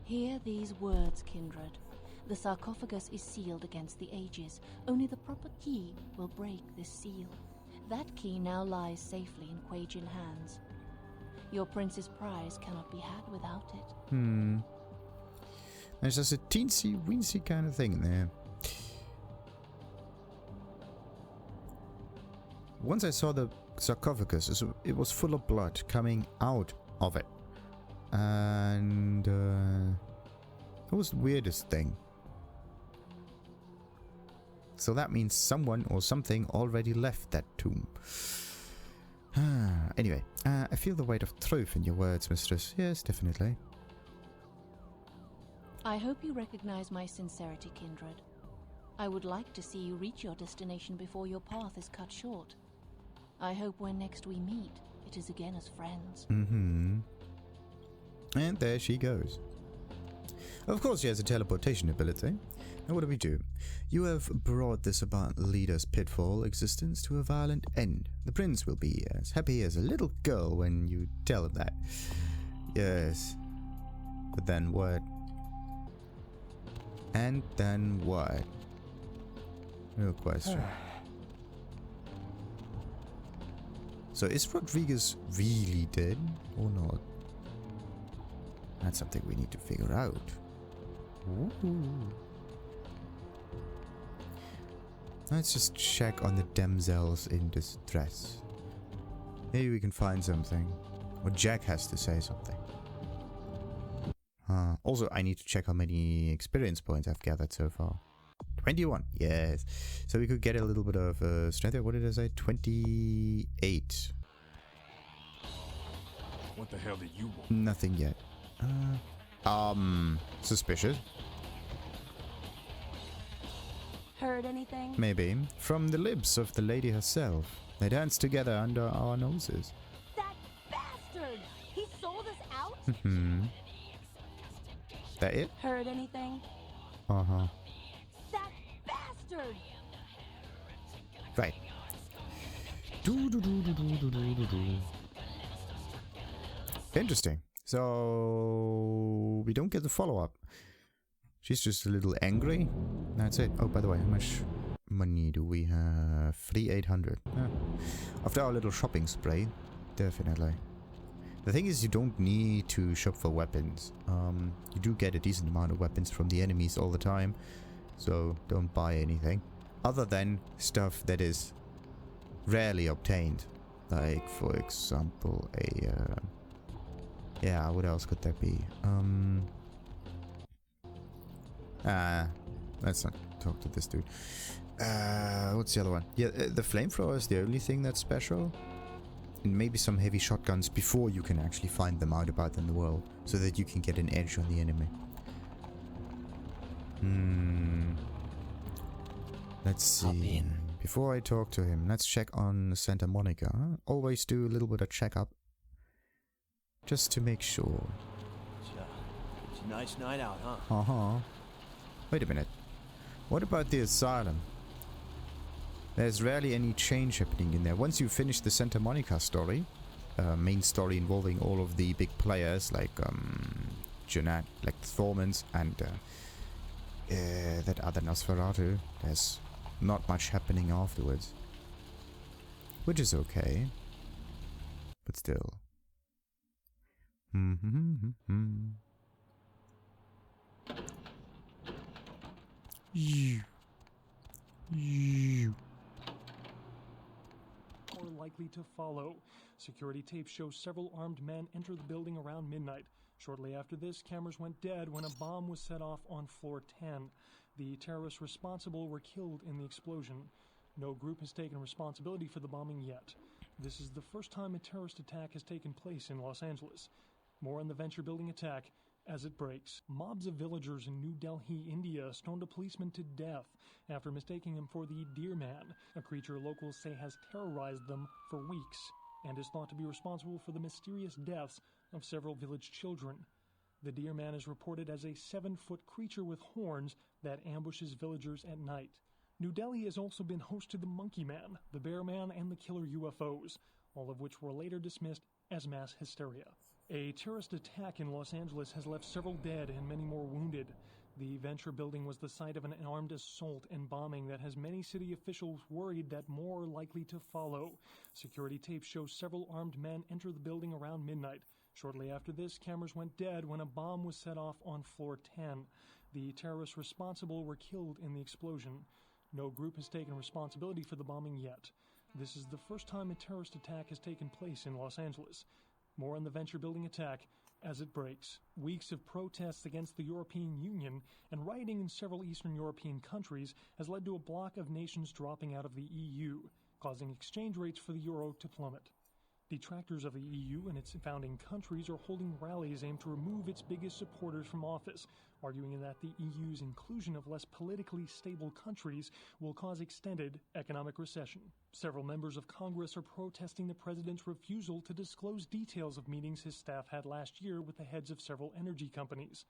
Hear these words, kindred. The sarcophagus is sealed against the ages. Only the proper key will break this seal. That key now lies safely in Kuei Jin hands. Your prince's prize cannot be had without it. There's just a teensy-weensy kind of thing in there. Once I saw the sarcophagus, it was full of blood coming out of it. And it was the weirdest thing. So that means someone or something already left that tomb. Anyway, I feel the weight of truth in your words, mistress. Yes, definitely. I hope you recognize my sincerity, kindred. I would like to see you reach your destination before your path is cut short. I hope when next we meet, it is again as friends. Mm-hmm. And there she goes. Of course she has a teleportation ability. Now what do? You have brought the Sabbat leader's pitfall existence to a violent end. The prince will be as happy as a little girl when you tell him that. Yes. But then what? And then what? No question. So is Rodriguez really dead or not? That's something we need to figure out. Ooh. Let's just check on the damsels in distress. Maybe we can find something. Or Jack has to say something. Also, I need to check how many experience points I've gathered so far. 21, yes. So we could get a little bit of strength. What did I say? 28. What the hell do you want? Nothing yet. Suspicious. Heard anything? Maybe. From the lips of the lady herself. They danced together under our noses. That bastard! He sold us out? That it? Heard anything? Uh-huh. That bastard! Right. Interesting. So we don't get the follow-up. She's just a little angry. That's it. Oh, by the way, how much money do we have? 3,800. After our little shopping spree, definitely. The thing is, you don't need to shop for weapons. You do get a decent amount of weapons from the enemies all the time, so don't buy anything. Other than stuff that is rarely obtained. Like, for example, a... yeah, what else could that be? Let's not talk to this dude. What's the other one? Yeah, the flamethrower is the only thing that's special. And maybe some heavy shotguns before you can actually find them out about in the world, so that you can get an edge on the enemy. Let's see. Before I talk to him, let's check on Santa Monica. Always do a little bit of checkup. Just to make sure. It's a nice night out, huh? Wait a minute. What about the asylum? There's rarely any change happening in there. Once you finish the Santa Monica story, main story involving all of the big players like Jeanette, like Thormans, and that other Nosferatu, there's not much happening afterwards. Which is okay. But still. More likely to follow. Security tape shows several armed men enter the building around midnight. Shortly after this, cameras went dead when a bomb was set off on floor 10. The terrorists responsible were killed in the explosion. No group has taken responsibility for the bombing yet. This is the first time a terrorist attack has taken place in Los Angeles. More on the Venture Building attack as it breaks. Mobs of villagers in New Delhi, India stoned a policeman to death after mistaking him for the Deer Man, a creature locals say has terrorized them for weeks and is thought to be responsible for the mysterious deaths of several village children. The Deer Man is reported as a 7-foot creature with horns that ambushes villagers at night. New Delhi has also been host to the Monkey Man, the Bear Man, and the Killer UFOs, all of which were later dismissed as mass hysteria. A terrorist attack in Los Angeles has left several dead and many more wounded. The Venture Building was the site of an armed assault and bombing that has many city officials worried that more are likely to follow. Security tape shows several armed men enter the building around midnight. Shortly after this, cameras went dead when a bomb was set off on floor 10. The terrorists responsible were killed in the explosion. No group has taken responsibility for the bombing yet. This is the first time a terrorist attack has taken place in Los Angeles. More on the Venture Building attack as it breaks. Weeks of protests against the European Union and rioting in several Eastern European countries has led to a bloc of nations dropping out of the EU, causing exchange rates for the euro to plummet. Detractors of the EU and its founding countries are holding rallies aimed to remove its biggest supporters from office, arguing that the EU's inclusion of less politically stable countries will cause extended economic recession. Several members of Congress are protesting the president's refusal to disclose details of meetings his staff had last year with the heads of several energy companies.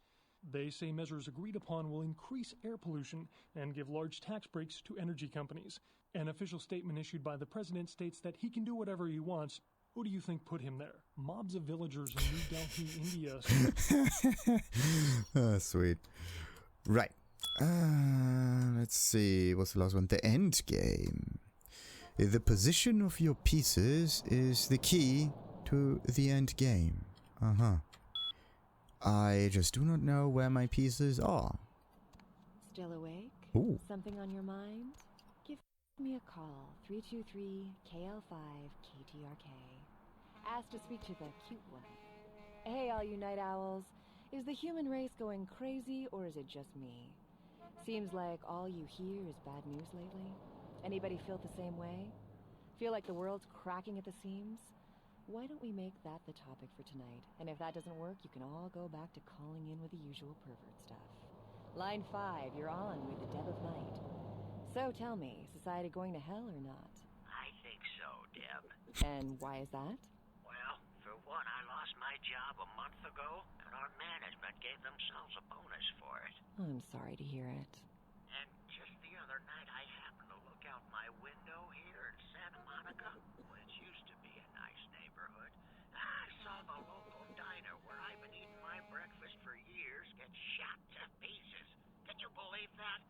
They say measures agreed upon will increase air pollution and give large tax breaks to energy companies. An official statement issued by the president states that he can do whatever he wants. Who do you think put him there? Mobs of villagers in New Delhi, India. Oh, sweet. Right. Let's see. What's the last one? The end game. The position of your pieces is the key to the end game. I just do not know where my pieces are. Still awake? Ooh. Something on your mind? Give me a call. 323-KL5-KTRK. Ask to speak to the cute one. Hey, all you night owls. Is the human race going crazy, or is it just me? Seems like all you hear is bad news lately. Anybody feel the same way? Feel like the world's cracking at the seams? Why don't we make that the topic for tonight? And if that doesn't work, you can all go back to calling in with the usual pervert stuff. Line 5, you're on with the Deb of Night. So tell me, society going to hell or not? I think so, Deb. And why is that? Well, for one, I lost my job a month ago, and our management gave themselves a bonus for it. I'm sorry to hear it. And just the other night, I happened to look out my window here in Santa Monica, which used to be a nice neighborhood. I saw the local diner where I've been eating my breakfast for years get shot to pieces. Can you believe that?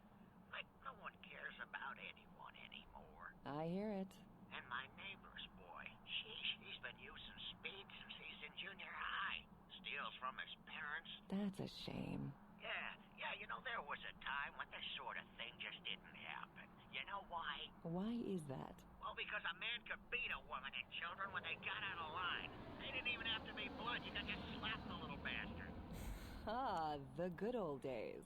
Like, no one cares about anyone anymore. I hear it. And my neighbor's boy, he's been using speed since he's in junior high. Steals from his parents. That's a shame. Yeah, you know, there was a time when this sort of thing just didn't happen. You know why? Why is that? Well, because a man could beat a woman and children when they got out of line. They didn't even have to be blood. You could just slap the little bastard. Ah, the good old days.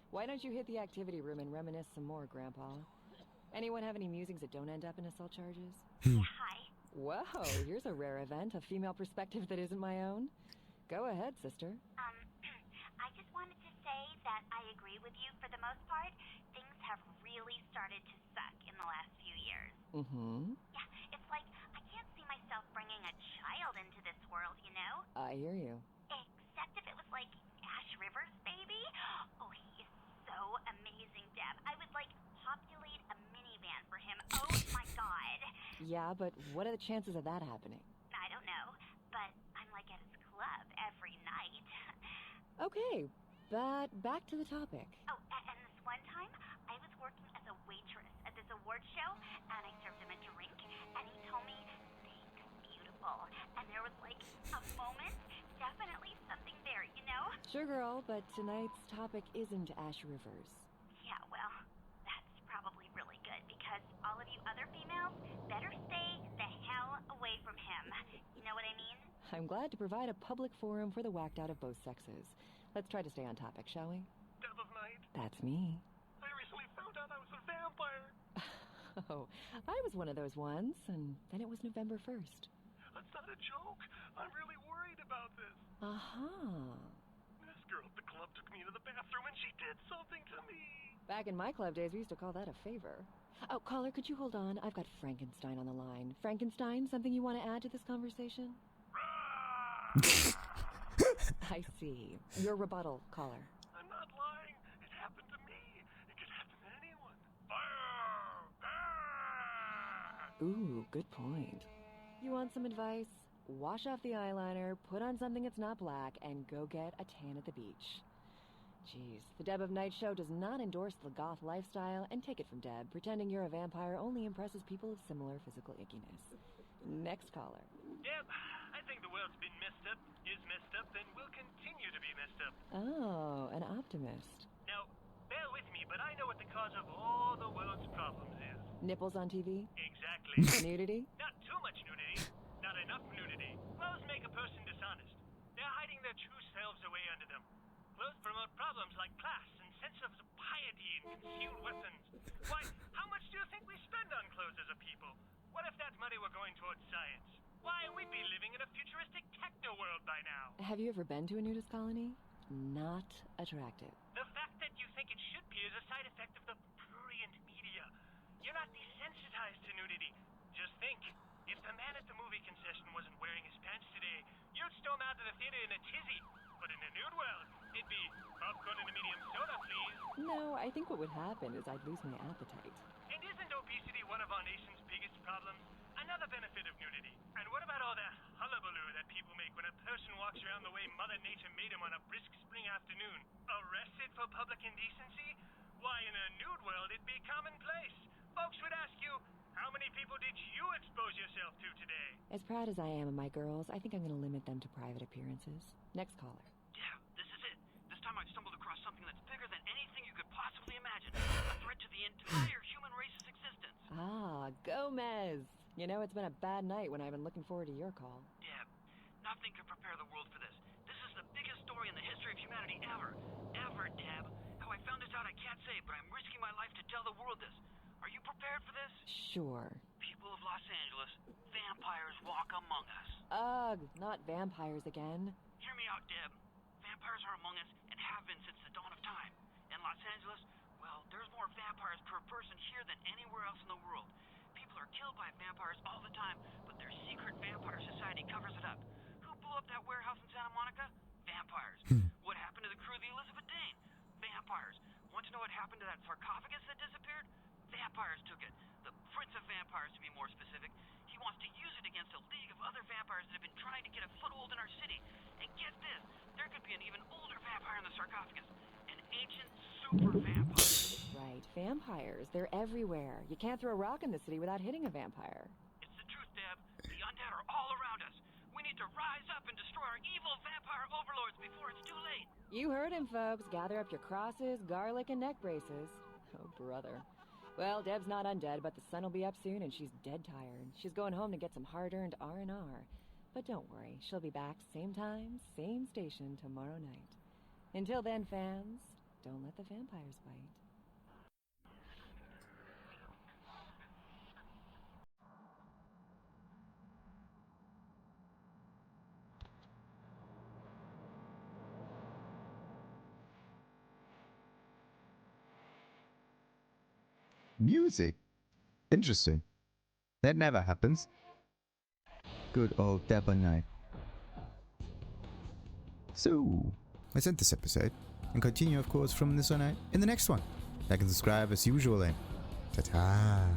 Why don't you hit the activity room and reminisce some more, Grandpa? Anyone have any musings that don't end up in assault charges? Hi. Whoa, here's a rare event, a female perspective that isn't my own. Go ahead, sister. I just wanted to say that I agree with you for the most part. Things have really started to suck in the last few years. Mm-hmm. Yeah, it's like I can't see myself bringing a child into this world, you know? I hear you. Except if it was like Ash Rivers' baby. Oh, he is so amazing, Deb. I would like populate a minivan for him. Oh my god. Yeah, but what are the chances of that happening? I don't know, but I'm like at his club every night. Okay, but back to the topic. Oh, and this one time, I was working as a waitress at this award show, and I served him a drink, and he told me, "Thanks, beautiful." And there was like a moment, definitely something there, you know? Sure, girl, but tonight's topic isn't Ash Rivers. Yeah, well, that's probably really good, because all of you other females better stay the hell away from him. You know what I mean? I'm glad to provide a public forum for the whacked out of both sexes. Let's try to stay on topic, shall we? Deb of Night. That's me. I recently found out I was a vampire. Oh, I was one of those ones, and then it was November 1st. That's not a joke. I'm really worried about this. Uh-huh. This girl at the club took me into the bathroom and she did something to me. Back in my club days, we used to call that a favor. Oh, caller, could you hold on? I've got Frankenstein on the line. Frankenstein, something you want to add to this conversation? I see. Your rebuttal, caller. I'm not lying. It happened to me. It could happen to anyone. Ooh, good point. You want some advice? Wash off the eyeliner, put on something that's not black, and go get a tan at the beach. Jeez, the Deb of Night show does not endorse the goth lifestyle, and take it from Deb, pretending you're a vampire only impresses people of similar physical ickiness. Next caller. Deb, I think the world's been messed up, is messed up, and will continue to be messed up. Oh, an optimist. Now, bear with me, but I know what the cause of all the world's problems is. Nipples on TV? Exactly. Nudity? Not too much nudity. Not enough nudity. Clothes make a person dishonest. They're hiding their true selves away under them. Clothes promote problems like class and sense of piety and concealed weapons. Why, how much do you think we spend on clothes as a people? What if that money were going towards science? Why, we'd be living in a futuristic techno world by now. Have you ever been to a nudist colony? Not attractive. The fact that you think it should be is a side effect of the prurient media. You're not desensitized to nudity. Just think, if the man at the movie concession wasn't wearing his pants today, you'd storm out of the theater in a tizzy. But in the nude world, it'd be popcorn and a medium soda, please. No, I think what would happen is I'd lose my appetite. And isn't obesity one of our nation's biggest problems? Another benefit of nudity. And what about all that hullabaloo that people make when a person walks around the way Mother Nature made him on a brisk spring afternoon? Arrested for public indecency? Why, in a nude world, it'd be commonplace. Folks would ask you, how many people did you expose yourself to today? As proud as I am of my girls, I think I'm going to limit them to private appearances. Next caller. Yeah, this is it. This time I've stumbled across something that's bigger than anything you could possibly imagine. A threat to the entire human race's existence. Ah, Gomez. You know, it's been a bad night when I've been looking forward to your call. Deb, nothing could prepare the world for this. This is the biggest story in the history of humanity ever. Ever, Deb. How I found this out I can't say, but I'm risking my life to tell the world this. Are you prepared for this? Sure. People of Los Angeles, vampires walk among us. Ugh, not vampires again. Hear me out, Deb. Vampires are among us and have been since the dawn of time. In Los Angeles, well, there's more vampires per person here than anywhere else in the world. People are killed by vampires all the time, but their secret vampire society covers it up. Who blew up that warehouse in Santa Monica? Vampires. What happened to the crew of the Elizabeth Dane? Vampires. Want to know what happened to that sarcophagus that disappeared? Vampires took it. The Prince of Vampires, to be more specific. He wants to use it against a league of other vampires that have been trying to get a foothold in our city. And get this, there could be an even older vampire in the sarcophagus. An ancient super vampire. Right, vampires. They're everywhere. You can't throw a rock in the city without hitting a vampire. It's the truth, Deb. The undead are all around us. We need to rise up and destroy our evil vampire overlords before it's too late. You heard him, folks. Gather up your crosses, garlic, and neck braces. Oh, brother. Well, Deb's not undead, but the sun will be up soon and she's dead tired. She's going home to get some hard-earned R&R. But don't worry, she'll be back same time, same station tomorrow night. Until then, fans, don't let the vampires bite. Music? Interesting. That never happens. Good old Deb of Night. So, let's end this episode and continue, of course, from this on out in the next one. Like and subscribe as usual, and ta-ta!